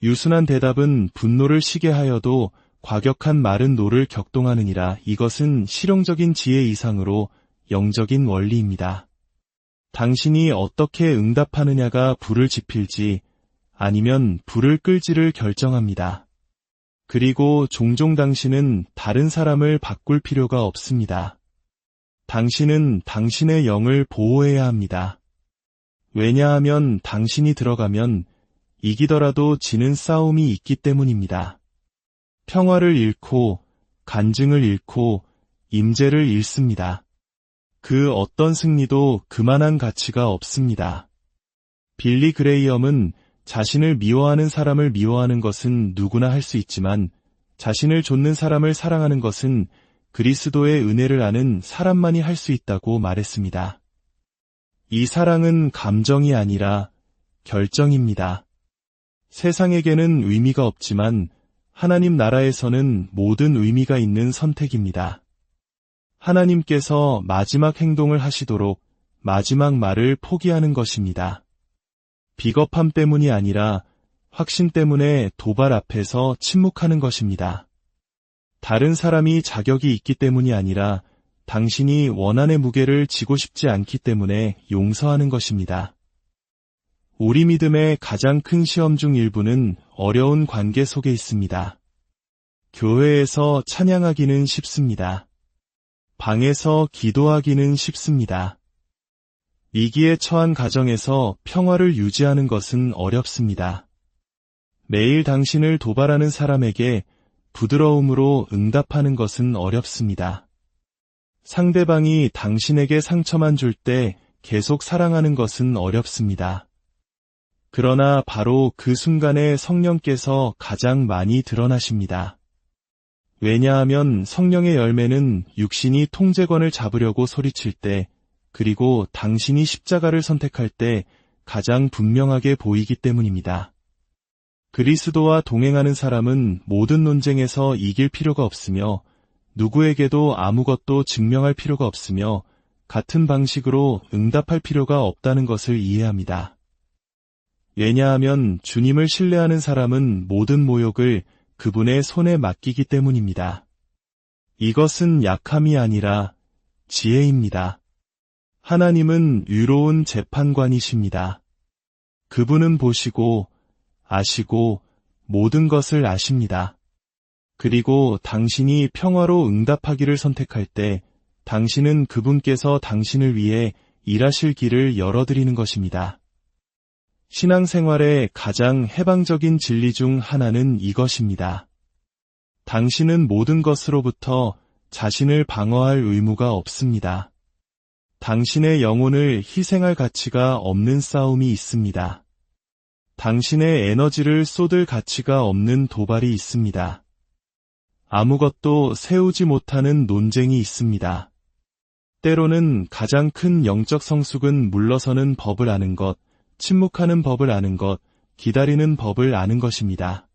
유순한 대답은 분노를 쉬게 하여도 과격한 말은 노를 격동하느니라. 이것은 실용적인 지혜 이상으로 영적인 원리입니다. 당신이 어떻게 응답하느냐가 불을 지필지 아니면 불을 끌지를 결정합니다. 그리고 종종 당신은 다른 사람을 바꿀 필요가 없습니다. 당신은 당신의 영을 보호해야 합니다. 왜냐하면 당신이 들어가면 이기더라도 지는 싸움이 있기 때문입니다. 평화를 잃고 간증을 잃고 임재를 잃습니다. 그 어떤 승리도 그만한 가치가 없습니다. 빌리 그레이엄은 자신을 미워하는 사람을 미워하는 것은 누구나 할 수 있지만 자신을 좇는 사람을 사랑하는 것은 그리스도의 은혜를 아는 사람만이 할 수 있다고 말했습니다. 이 사랑은 감정이 아니라 결정입니다. 세상에게는 의미가 없지만 하나님 나라에서는 모든 의미가 있는 선택입니다. 하나님께서 마지막 행동을 하시도록 마지막 말을 포기하는 것입니다. 비겁함 때문이 아니라 확신 때문에 도발 앞에서 침묵하는 것입니다. 다른 사람이 자격이 있기 때문이 아니라 당신이 원한의 무게를 지고 싶지 않기 때문에 용서하는 것입니다. 우리 믿음의 가장 큰 시험 중 일부는 어려운 관계 속에 있습니다. 교회에서 찬양하기는 쉽습니다. 방에서 기도하기는 쉽습니다. 위기에 처한 가정에서 평화를 유지하는 것은 어렵습니다. 매일 당신을 도발하는 사람에게 부드러움으로 응답하는 것은 어렵습니다. 상대방이 당신에게 상처만 줄 때 계속 사랑하는 것은 어렵습니다. 그러나 바로 그 순간에 성령께서 가장 많이 드러나십니다. 왜냐하면 성령의 열매는 육신이 통제권을 잡으려고 소리칠 때, 그리고 당신이 십자가를 선택할 때 가장 분명하게 보이기 때문입니다. 그리스도와 동행하는 사람은 모든 논쟁에서 이길 필요가 없으며 누구에게도 아무것도 증명할 필요가 없으며 같은 방식으로 응답할 필요가 없다는 것을 이해합니다. 왜냐하면 주님을 신뢰하는 사람은 모든 모욕을 그분의 손에 맡기기 때문입니다. 이것은 약함이 아니라 지혜입니다. 하나님은 유로운 재판관이십니다. 그분은 보시고 아시고 모든 것을 아십니다. 그리고 당신이 평화로 응답하기를 선택할 때 당신은 그분께서 당신을 위해 일하실 길을 열어드리는 것입니다. 신앙생활의 가장 해방적인 진리 중 하나는 이것입니다. 당신은 모든 것으로부터 자신을 방어할 의무가 없습니다. 당신의 영혼을 희생할 가치가 없는 싸움이 있습니다. 당신의 에너지를 쏟을 가치가 없는 도발이 있습니다. 아무것도 세우지 못하는 논쟁이 있습니다. 때로는 가장 큰 영적 성숙은 물러서는 법을 아는 것, 침묵하는 법을 아는 것, 기다리는 법을 아는 것입니다.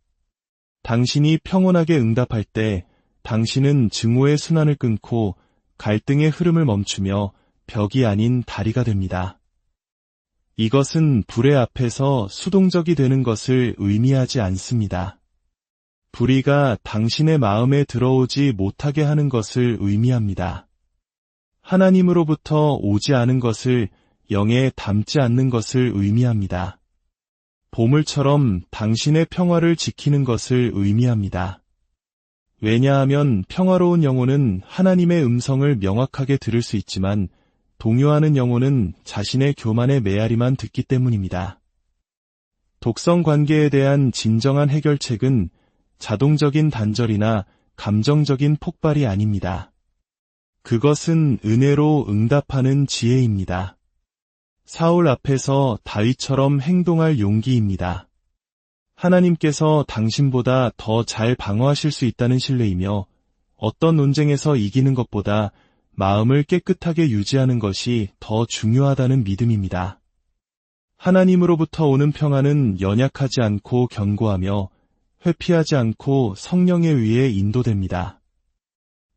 당신이 평온하게 응답할 때 당신은 증오의 순환을 끊고 갈등의 흐름을 멈추며 벽이 아닌 다리가 됩니다. 이것은 불의 앞에서 수동적이 되는 것을 의미하지 않습니다. 불의가 당신의 마음에 들어오지 못하게 하는 것을 의미합니다. 하나님으로부터 오지 않은 것을 영에 담지 않는 것을 의미합니다. 보물처럼 당신의 평화를 지키는 것을 의미합니다. 왜냐하면 평화로운 영혼은 하나님의 음성을 명확하게 들을 수 있지만 동요하는 영혼은 자신의 교만의 메아리만 듣기 때문입니다. 독성 관계에 대한 진정한 해결책은 자동적인 단절이나 감정적인 폭발이 아닙니다. 그것은 은혜로 응답하는 지혜입니다. 사울 앞에서 다윗처럼 행동할 용기입니다. 하나님께서 당신보다 더 잘 방어하실 수 있다는 신뢰이며 어떤 논쟁에서 이기는 것보다 마음을 깨끗하게 유지하는 것이 더 중요하다는 믿음입니다. 하나님으로부터 오는 평안은 연약하지 않고 견고하며 회피하지 않고 성령에 의해 인도됩니다.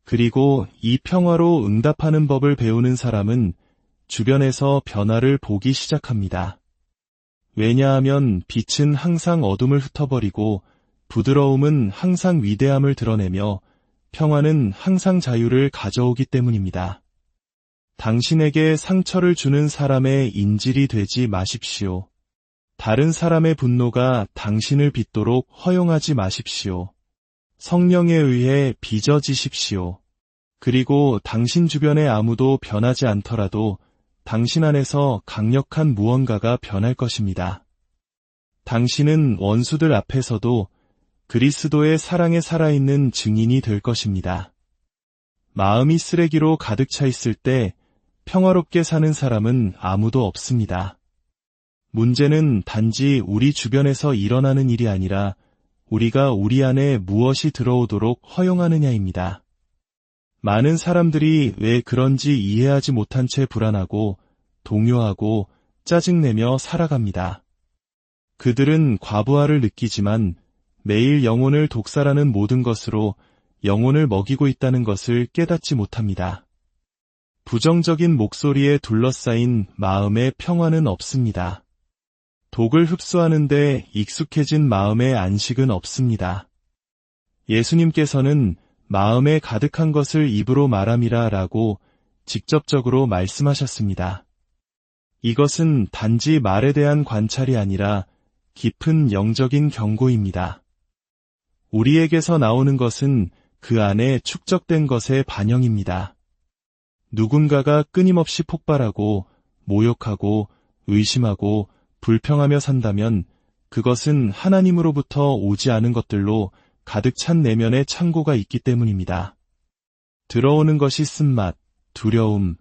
그리고 이 평화로 응답하는 법을 배우는 사람은 주변에서 변화를 보기 시작합니다. 왜냐하면 빛은 항상 어둠을 흩어버리고 부드러움은 항상 위대함을 드러내며 평화는 항상 자유를 가져오기 때문입니다. 당신에게 상처를 주는 사람의 인질이 되지 마십시오. 다른 사람의 분노가 당신을 빗도록 허용하지 마십시오. 성령에 의해 빚어지십시오. 그리고 당신 주변에 아무도 변하지 않더라도 당신 안에서 강력한 무언가가 변할 것입니다. 당신은 원수들 앞에서도 그리스도의 사랑에 살아있는 증인이 될 것입니다. 마음이 쓰레기로 가득 차 있을 때 평화롭게 사는 사람은 아무도 없습니다. 문제는 단지 우리 주변에서 일어나는 일이 아니라 우리가 우리 안에 무엇이 들어오도록 허용하느냐입니다. 많은 사람들이 왜 그런지 이해하지 못한 채 불안하고 동요하고 짜증내며 살아갑니다. 그들은 과부하를 느끼지만 매일 영혼을 독살하는 모든 것으로 영혼을 먹이고 있다는 것을 깨닫지 못합니다. 부정적인 목소리에 둘러싸인 마음의 평화는 없습니다. 독을 흡수하는데 익숙해진 마음의 안식은 없습니다. 예수님께서는 마음에 가득한 것을 입으로 말함이라 라고 직접적으로 말씀하셨습니다. 이것은 단지 말에 대한 관찰이 아니라 깊은 영적인 경고입니다. 우리에게서 나오는 것은 그 안에 축적된 것의 반영입니다. 누군가가 끊임없이 폭발하고 모욕하고 의심하고 불평하며 산다면 그것은 하나님으로부터 오지 않은 것들로 가득 찬 내면의 창고가 있기 때문입니다. 들어오는 것이 쓴맛, 두려움,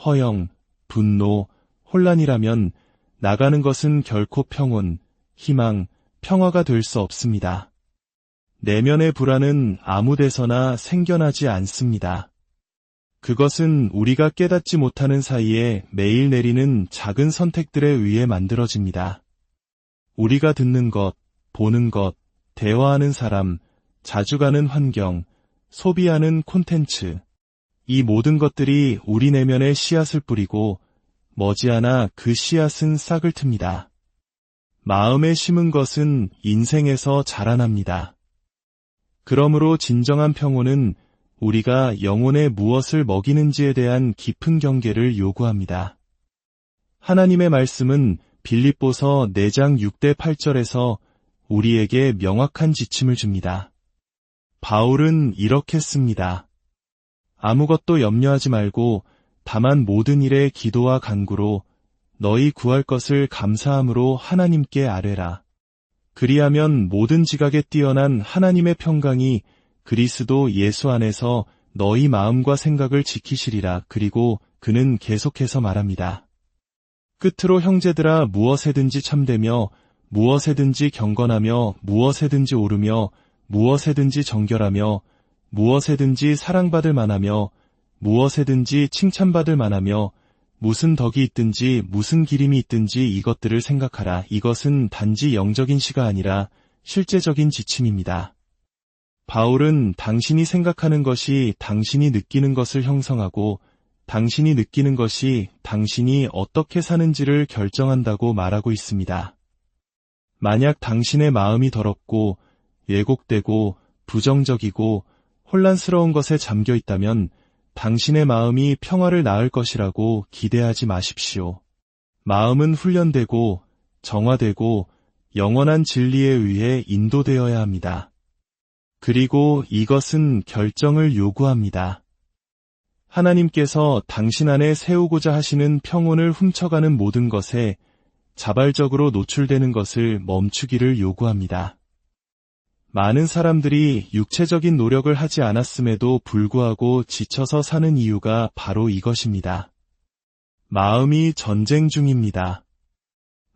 허영, 분노, 혼란이라면 나가는 것은 결코 평온, 희망, 평화가 될 수 없습니다. 내면의 불안은 아무 데서나 생겨나지 않습니다. 그것은 우리가 깨닫지 못하는 사이에 매일 내리는 작은 선택들에 의해 만들어집니다. 우리가 듣는 것, 보는 것, 대화하는 사람, 자주 가는 환경, 소비하는 콘텐츠, 이 모든 것들이 우리 내면에 씨앗을 뿌리고 머지않아 그 씨앗은 싹을 틉니다. 마음에 심은 것은 인생에서 자라납니다. 그러므로 진정한 평온은 우리가 영혼에 무엇을 먹이는지에 대한 깊은 경계를 요구합니다. 하나님의 말씀은 빌립보서 4장 6대 8절에서 우리에게 명확한 지침을 줍니다. 바울은 이렇게 씁니다. 아무것도 염려하지 말고 다만 모든 일에 기도와 간구로 너희 구할 것을 감사함으로 하나님께 아뢰라. 그리하면 모든 지각에 뛰어난 하나님의 평강이 그리스도 예수 안에서 너희 마음과 생각을 지키시리라. 그리고 그는 계속해서 말합니다. 끝으로 형제들아 무엇에든지 참되며 무엇에든지 경건하며 무엇에든지 오르며 무엇에든지 정결하며 무엇에든지 사랑받을 만하며 무엇에든지 칭찬받을 만하며 무슨 덕이 있든지 무슨 기림이 있든지 이것들을 생각하라. 이것은 단지 영적인 시가 아니라 실제적인 지침입니다. 바울은 당신이 생각하는 것이 당신이 느끼는 것을 형성하고 당신이 느끼는 것이 당신이 어떻게 사는지를 결정한다고 말하고 있습니다. 만약 당신의 마음이 더럽고 왜곡되고 부정적이고 혼란스러운 것에 잠겨 있다면 당신의 마음이 평화를 낳을 것이라고 기대하지 마십시오. 마음은 훈련되고 정화되고 영원한 진리에 의해 인도되어야 합니다. 그리고 이것은 결정을 요구합니다. 하나님께서 당신 안에 세우고자 하시는 평온을 훔쳐가는 모든 것에 자발적으로 노출되는 것을 멈추기를 요구합니다. 많은 사람들이 육체적인 노력을 하지 않았음에도 불구하고 지쳐서 사는 이유가 바로 이것입니다. 마음이 전쟁 중입니다.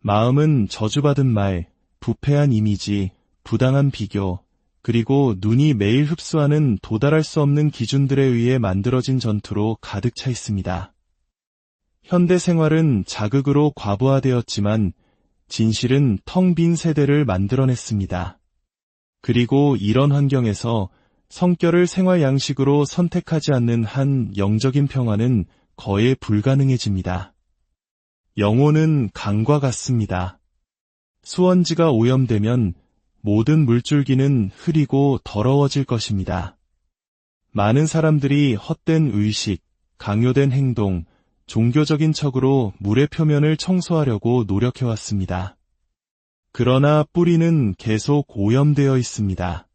마음은 저주받은 말, 부패한 이미지, 부당한 비교, 그리고 눈이 매일 흡수하는 도달할 수 없는 기준들에 의해 만들어진 전투로 가득 차 있습니다. 현대 생활은 자극으로 과부하되었지만 진실은 텅 빈 세대를 만들어냈습니다. 그리고 이런 환경에서 성결을 생활 양식으로 선택하지 않는 한 영적인 평화는 거의 불가능해집니다. 영혼은 강과 같습니다. 수원지가 오염되면 모든 물줄기는 흐리고 더러워질 것입니다. 많은 사람들이 헛된 의식, 강요된 행동, 종교적인 척으로 물의 표면을 청소하려고 노력해왔습니다. 그러나 뿌리는 계속 오염되어 있습니다.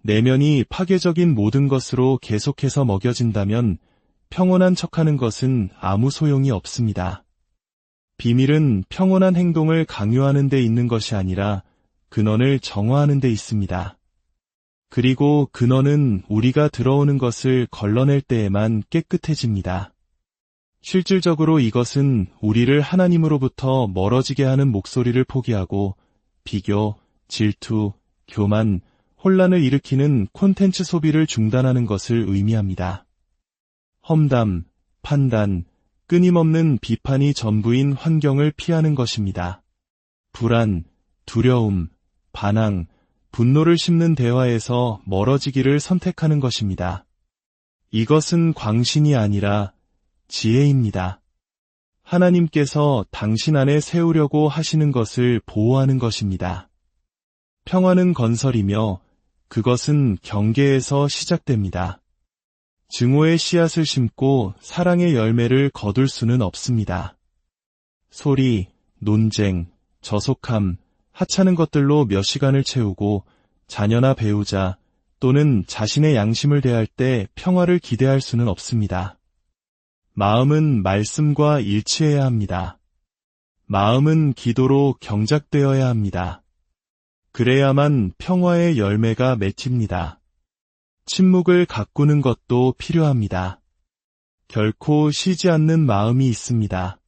내면이 파괴적인 모든 것으로 계속해서 먹여진다면 평온한 척하는 것은 아무 소용이 없습니다. 비밀은 평온한 행동을 강요하는 데 있는 것이 아니라 근원을 정화하는 데 있습니다. 그리고 근원은 우리가 들어오는 것을 걸러낼 때에만 깨끗해집니다. 실질적으로 이것은 우리를 하나님으로부터 멀어지게 하는 목소리를 포기하고 비교, 질투, 교만, 혼란을 일으키는 콘텐츠 소비를 중단하는 것을 의미합니다. 험담, 판단, 끊임없는 비판이 전부인 환경을 피하는 것입니다. 불안, 두려움, 반항, 분노를 심는 대화에서 멀어지기를 선택하는 것입니다. 이것은 광신이 아니라 지혜입니다. 하나님께서 당신 안에 세우려고 하시는 것을 보호하는 것입니다. 평화는 건설이며 그것은 경계에서 시작됩니다. 증오의 씨앗을 심고 사랑의 열매를 거둘 수는 없습니다. 소리, 논쟁, 저속함, 하찮은 것들로 몇 시간을 채우고 자녀나 배우자 또는 자신의 양심을 대할 때 평화를 기대할 수는 없습니다. 마음은 말씀과 일치해야 합니다. 마음은 기도로 경작되어야 합니다. 그래야만 평화의 열매가 맺힙니다. 침묵을 가꾸는 것도 필요합니다. 결코 쉬지 않는 마음이 있습니다.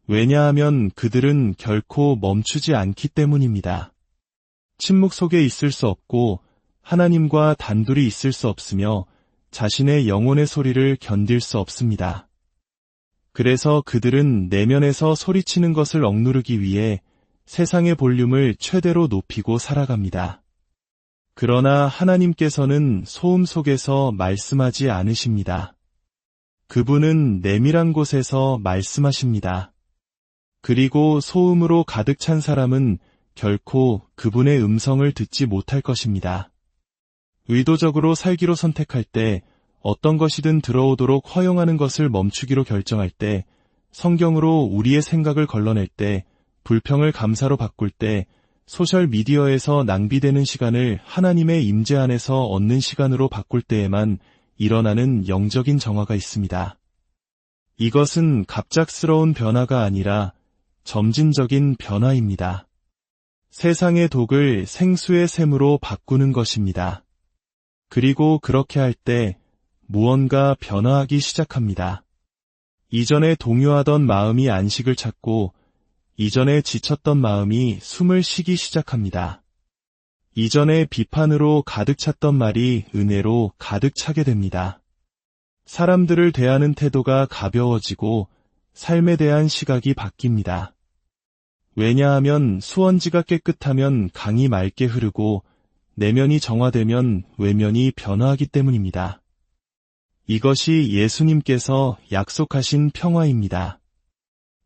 왜냐하면 그들은 결코 멈추지 않기 때문입니다. 침묵 속에 있을 수 없고 하나님과 단둘이 있을 수 없으며 자신의 영혼의 소리를 견딜 수 없습니다. 그래서 그들은 내면에서 소리치는 것을 억누르기 위해 세상의 볼륨을 최대로 높이고 살아갑니다. 그러나 하나님께서는 소음 속에서 말씀하지 않으십니다. 그분은 내밀한 곳에서 말씀하십니다. 그리고 소음으로 가득 찬 사람은 결코 그분의 음성을 듣지 못할 것입니다. 의도적으로 살기로 선택할 때, 어떤 것이든 들어오도록 허용하는 것을 멈추기로 결정할 때, 성경으로 우리의 생각을 걸러낼 때, 불평을 감사로 바꿀 때, 소셜미디어에서 낭비되는 시간을 하나님의 임재 안에서 얻는 시간으로 바꿀 때에만 일어나는 영적인 정화가 있습니다. 이것은 갑작스러운 변화가 아니라 점진적인 변화입니다. 세상의 독을 생수의 샘으로 바꾸는 것입니다. 그리고 그렇게 할 때 무언가 변화하기 시작합니다. 이전에 동요하던 마음이 안식을 찾고 이전에 지쳤던 마음이 숨을 쉬기 시작합니다. 이전에 비판으로 가득 찼던 말이 은혜로 가득 차게 됩니다. 사람들을 대하는 태도가 가벼워지고 삶에 대한 시각이 바뀝니다. 왜냐하면 수원지가 깨끗하면 강이 맑게 흐르고 내면이 정화되면 외면이 변화하기 때문입니다. 이것이 예수님께서 약속하신 평화입니다.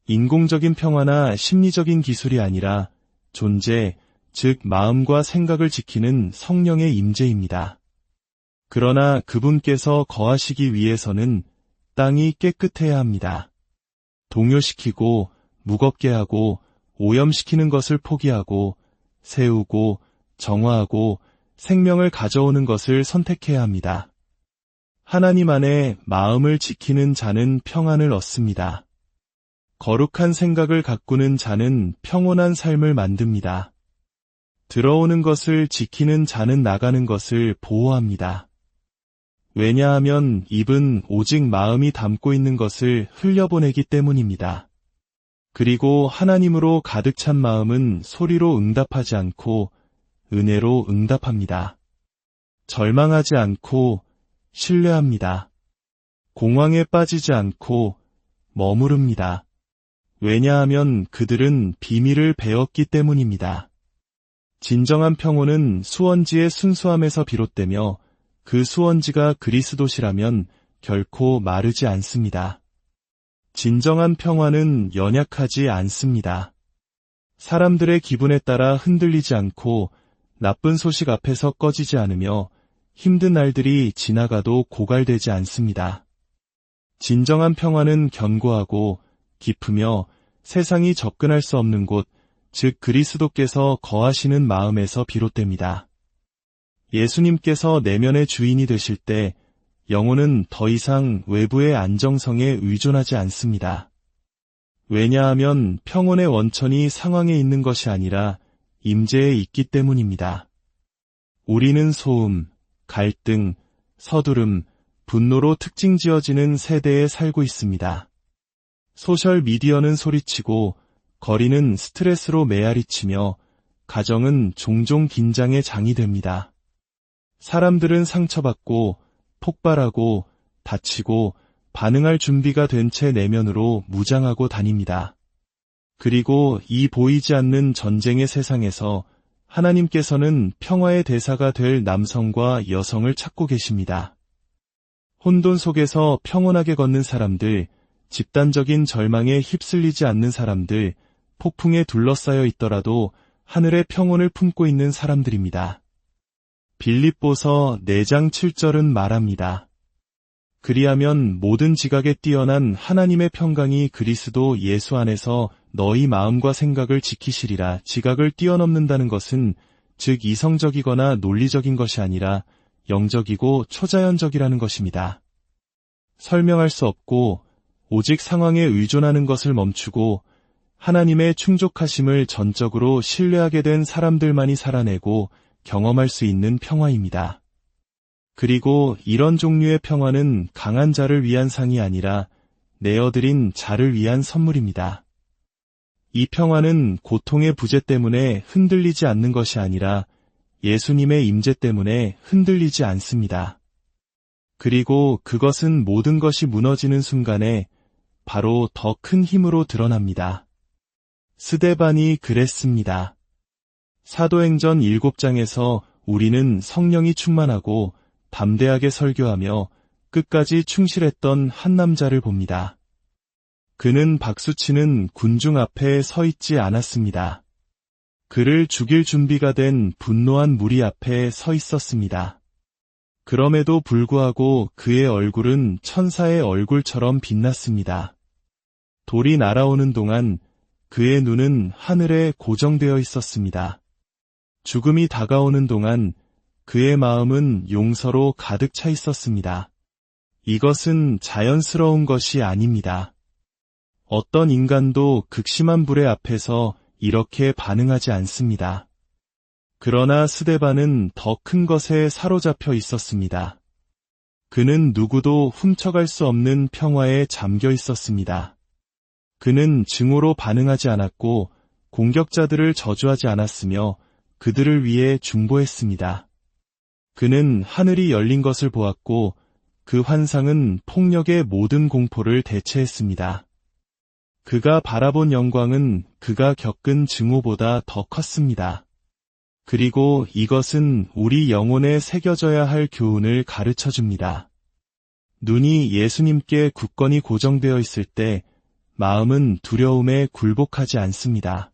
인공적인 평화나 심리적인 기술이 아니라 존재, 즉 마음과 생각을 지키는 성령의 임재입니다. 그러나 그분께서 거하시기 위해서는 땅이 깨끗해야 합니다. 동요시키고 무겁게 하고 오염시키는 것을 포기하고 세우고 정화하고 생명을 가져오는 것을 선택해야 합니다. 하나님 안에 마음을 지키는 자는 평안을 얻습니다. 거룩한 생각을 가꾸는 자는 평온한 삶을 만듭니다. 들어오는 것을 지키는 자는 나가는 것을 보호합니다. 왜냐하면 입은 오직 마음이 담고 있는 것을 흘려보내기 때문입니다. 그리고 하나님으로 가득 찬 마음은 소리로 응답하지 않고 은혜로 응답합니다. 절망하지 않고 신뢰합니다. 공황에 빠지지 않고 머무릅니다. 왜냐하면 그들은 비밀을 배웠기 때문입니다. 진정한 평온은 수원지의 순수함에서 비롯되며 그 수원지가 그리스도시라면 결코 마르지 않습니다. 진정한 평화는 연약하지 않습니다. 사람들의 기분에 따라 흔들리지 않고 나쁜 소식 앞에서 꺼지지 않으며 힘든 날들이 지나가도 고갈되지 않습니다. 진정한 평화는 견고하고 깊으며 세상이 접근할 수 없는 곳, 즉 그리스도께서 거하시는 마음에서 비롯됩니다. 예수님께서 내면의 주인이 되실 때 영혼은 더 이상 외부의 안정성에 의존하지 않습니다. 왜냐하면 평온의 원천이 상황에 있는 것이 아니라 임재에 있기 때문입니다. 우리는 소음, 갈등, 서두름, 분노로 특징 지어지는 세대에 살고 있습니다. 소셜미디어는 소리치고 거리는 스트레스로 메아리치며 가정은 종종 긴장의 장이 됩니다. 사람들은 상처받고 폭발하고 다치고 반응할 준비가 된 채 내면으로 무장하고 다닙니다. 그리고 이 보이지 않는 전쟁의 세상에서 하나님께서는 평화의 대사가 될 남성과 여성을 찾고 계십니다. 혼돈 속에서 평온하게 걷는 사람들, 집단적인 절망에 휩쓸리지 않는 사람들, 폭풍에 둘러싸여 있더라도 하늘의 평온을 품고 있는 사람들입니다. 빌립보서 4장 7절은 말합니다. 그리하면 모든 지각에 뛰어난 하나님의 평강이 그리스도 예수 안에서 너희 마음과 생각을 지키시리라. 지각을 뛰어넘는다는 것은 즉 이성적이거나 논리적인 것이 아니라 영적이고 초자연적이라는 것입니다. 설명할 수 없고 오직 상황에 의존하는 것을 멈추고 하나님의 충족하심을 전적으로 신뢰하게 된 사람들만이 살아내고 경험할 수 있는 평화입니다. 그리고 이런 종류의 평화는 강한 자를 위한 상이 아니라 내어드린 자를 위한 선물입니다. 이 평화는 고통의 부재 때문에 흔들리지 않는 것이 아니라 예수님의 임재 때문에 흔들리지 않습니다. 그리고 그것은 모든 것이 무너지는 순간에 바로 더 큰 힘으로 드러납니다. 스데반이 그랬습니다. 사도행전 7장에서 우리는 성령이 충만하고 담대하게 설교하며 끝까지 충실했던 한 남자를 봅니다. 그는 박수치는 군중 앞에 서 있지 않았습니다. 그를 죽일 준비가 된 분노한 무리 앞에 서 있었습니다. 그럼에도 불구하고 그의 얼굴은 천사의 얼굴처럼 빛났습니다. 돌이 날아오는 동안 그의 눈은 하늘에 고정되어 있었습니다. 죽음이 다가오는 동안 그의 마음은 용서로 가득 차 있었습니다. 이것은 자연스러운 것이 아닙니다. 어떤 인간도 극심한 불의 앞에서 이렇게 반응하지 않습니다. 그러나 스데반은 더 큰 것에 사로잡혀 있었습니다. 그는 누구도 훔쳐갈 수 없는 평화에 잠겨 있었습니다. 그는 증오로 반응하지 않았고 공격자들을 저주하지 않았으며 그들을 위해 중보했습니다. 그는 하늘이 열린 것을 보았고 그 환상은 폭력의 모든 공포를 대체했습니다. 그가 바라본 영광은 그가 겪은 증오보다 더 컸습니다. 그리고 이것은 우리 영혼에 새겨져야 할 교훈을 가르쳐줍니다. 눈이 예수님께 굳건히 고정되어 있을 때 마음은 두려움에 굴복하지 않습니다.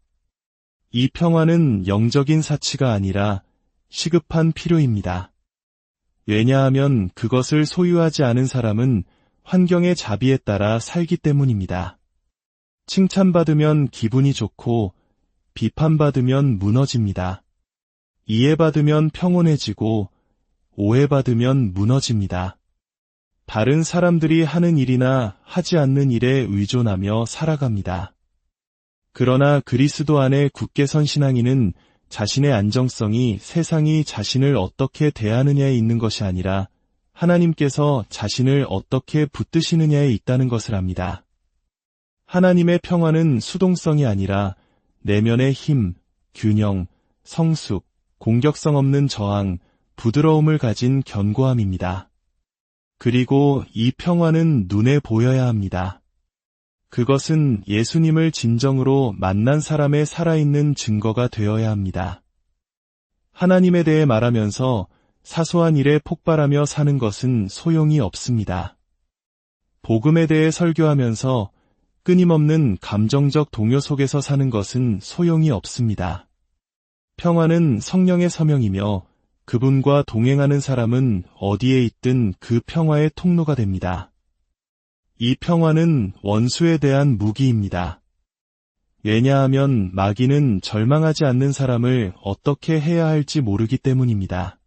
이 평화는 영적인 사치가 아니라 시급한 필요입니다. 왜냐하면 그것을 소유하지 않은 사람은 환경의 자비에 따라 살기 때문입니다. 칭찬받으면 기분이 좋고 비판받으면 무너집니다. 이해받으면 평온해지고 오해받으면 무너집니다. 다른 사람들이 하는 일이나 하지 않는 일에 의존하며 살아갑니다. 그러나 그리스도 안에 굳게 선 신앙인은 자신의 안정성이 세상이 자신을 어떻게 대하느냐에 있는 것이 아니라 하나님께서 자신을 어떻게 붙드시느냐에 있다는 것을 압니다. 하나님의 평화는 수동성이 아니라 내면의 힘, 균형, 성숙, 공격성 없는 저항, 부드러움을 가진 견고함입니다. 그리고 이 평화는 눈에 보여야 합니다. 그것은 예수님을 진정으로 만난 사람의 살아있는 증거가 되어야 합니다. 하나님에 대해 말하면서 사소한 일에 폭발하며 사는 것은 소용이 없습니다. 복음에 대해 설교하면서 끊임없는 감정적 동요 속에서 사는 것은 소용이 없습니다. 평화는 성령의 서명이며 그분과 동행하는 사람은 어디에 있든 그 평화의 통로가 됩니다. 이 평화는 원수에 대한 무기입니다. 왜냐하면 마귀는 절망하지 않는 사람을 어떻게 해야 할지 모르기 때문입니다.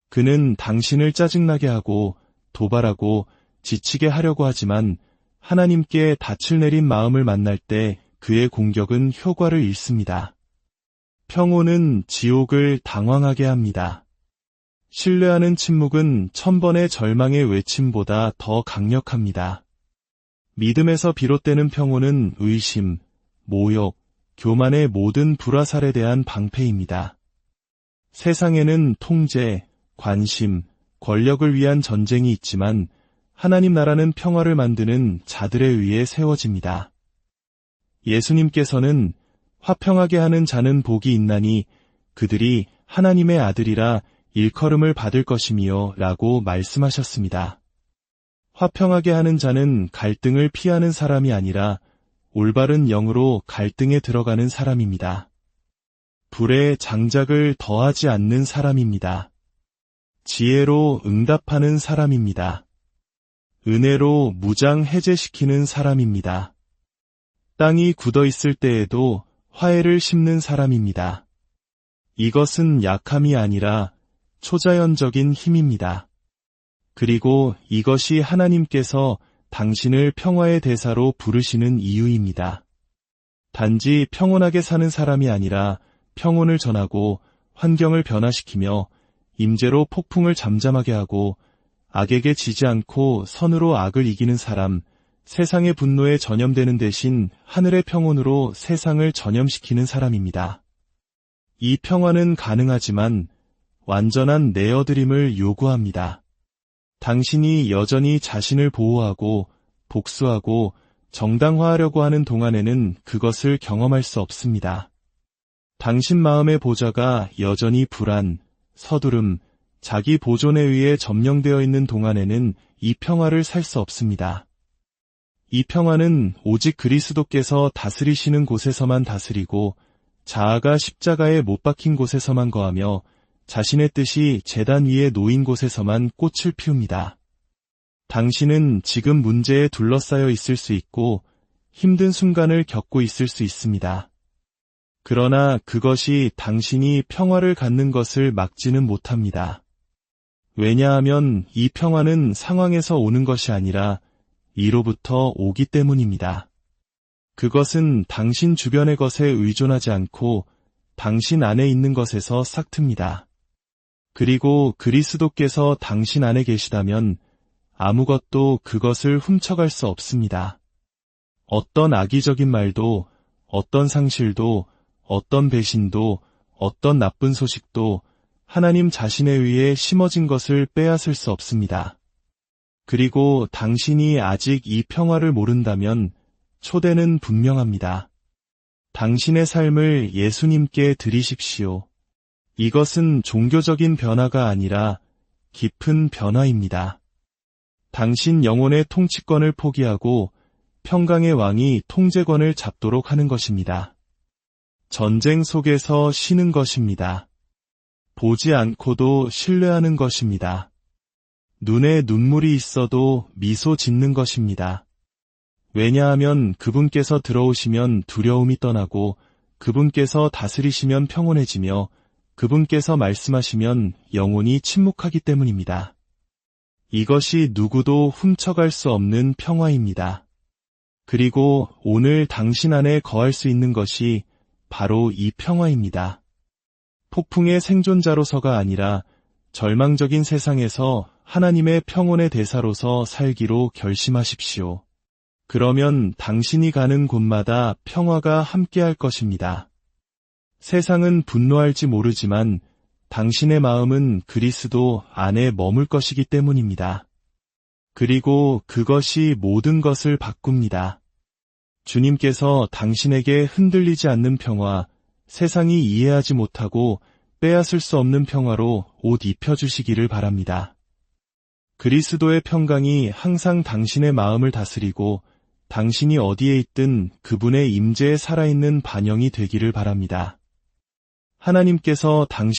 그는 당신을 짜증나게 하고 도발하고 지치게 하려고 하지만 하나님께 닻을 내린 마음을 만날 때 그의 공격은 효과를 잃습니다. 평온은 지옥을 당황하게 합니다. 신뢰하는 침묵은 1000번의 절망의 외침보다 더 강력합니다. 믿음에서 비롯되는 평온은 의심, 모욕, 교만의 모든 불화살에 대한 방패입니다. 세상에는 통제, 관심, 권력을 위한 전쟁이 있지만 하나님 나라는 평화를 만드는 자들에 의해 세워집니다. 예수님께서는 화평하게 하는 자는 복이 있나니 그들이 하나님의 아들이라 일컬음을 받을 것이미요 라고 말씀하셨습니다. 화평하게 하는 자는 갈등을 피하는 사람이 아니라 올바른 영으로 갈등에 들어가는 사람입니다. 불에 장작을 더하지 않는 사람입니다. 지혜로 응답하는 사람입니다. 은혜로 무장 해제시키는 사람입니다. 땅이 굳어 있을 때에도 화해를 심는 사람입니다. 이것은 약함이 아니라 초자연적인 힘입니다. 그리고 이것이 하나님께서 당신을 평화의 대사로 부르시는 이유입니다. 단지 평온하게 사는 사람이 아니라 평온을 전하고 환경을 변화시키며 임재로 폭풍을 잠잠하게 하고 악에게 지지 않고 선으로 악을 이기는 사람, 세상의 분노에 전염되는 대신 하늘의 평온으로 세상을 전염시키는 사람입니다. 이 평화는 가능하지만 완전한 내어드림을 요구합니다. 당신이 여전히 자신을 보호하고 복수하고 정당화하려고 하는 동안에는 그것을 경험할 수 없습니다. 당신 마음의 보좌가 여전히 불안, 서두름, 자기 보존에 의해 점령되어 있는 동안에는 이 평화를 살 수 없습니다. 이 평화는 오직 그리스도께서 다스리시는 곳에서만 다스리고 자아가 십자가에 못 박힌 곳에서만 거하며 자신의 뜻이 제단 위에 놓인 곳에서만 꽃을 피웁니다. 당신은 지금 문제에 둘러싸여 있을 수 있고 힘든 순간을 겪고 있을 수 있습니다. 그러나 그것이 당신이 평화를 갖는 것을 막지는 못합니다. 왜냐하면 이 평화는 상황에서 오는 것이 아니라 이로부터 오기 때문입니다. 그것은 당신 주변의 것에 의존하지 않고 당신 안에 있는 것에서 싹틉니다. 그리고 그리스도께서 당신 안에 계시다면 아무것도 그것을 훔쳐갈 수 없습니다. 어떤 악의적인 말도, 어떤 상실도, 어떤 배신도, 어떤 나쁜 소식도 하나님 자신에 의해 심어진 것을 빼앗을 수 없습니다. 그리고 당신이 아직 이 평화를 모른다면 초대는 분명합니다. 당신의 삶을 예수님께 드리십시오. 이것은 종교적인 변화가 아니라 깊은 변화입니다. 당신 영혼의 통치권을 포기하고 평강의 왕이 통제권을 잡도록 하는 것입니다. 전쟁 속에서 쉬는 것입니다. 보지 않고도 신뢰하는 것입니다. 눈에 눈물이 있어도 미소 짓는 것입니다. 왜냐하면 그분께서 들어오시면 두려움이 떠나고 그분께서 다스리시면 평온해지며 그분께서 말씀하시면 영혼이 침묵하기 때문입니다. 이것이 누구도 훔쳐갈 수 없는 평화입니다. 그리고 오늘 당신 안에 거할 수 있는 것이 바로 이 평화입니다. 폭풍의 생존자로서가 아니라 절망적인 세상에서 하나님의 평온의 대사로서 살기로 결심하십시오. 그러면 당신이 가는 곳마다 평화가 함께할 것입니다. 세상은 분노할지 모르지만 당신의 마음은 그리스도 안에 머물 것이기 때문입니다. 그리고 그것이 모든 것을 바꿉니다. 주님께서 당신에게 흔들리지 않는 평화, 세상이 이해하지 못하고 빼앗을 수 없는 평화로 옷 입혀주시기를 바랍니다. 그리스도의 평강이 항상 당신의 마음을 다스리고 당신이 어디에 있든 그분의 임재에 살아있는 반영이 되기를 바랍니다. 하나님께서 당신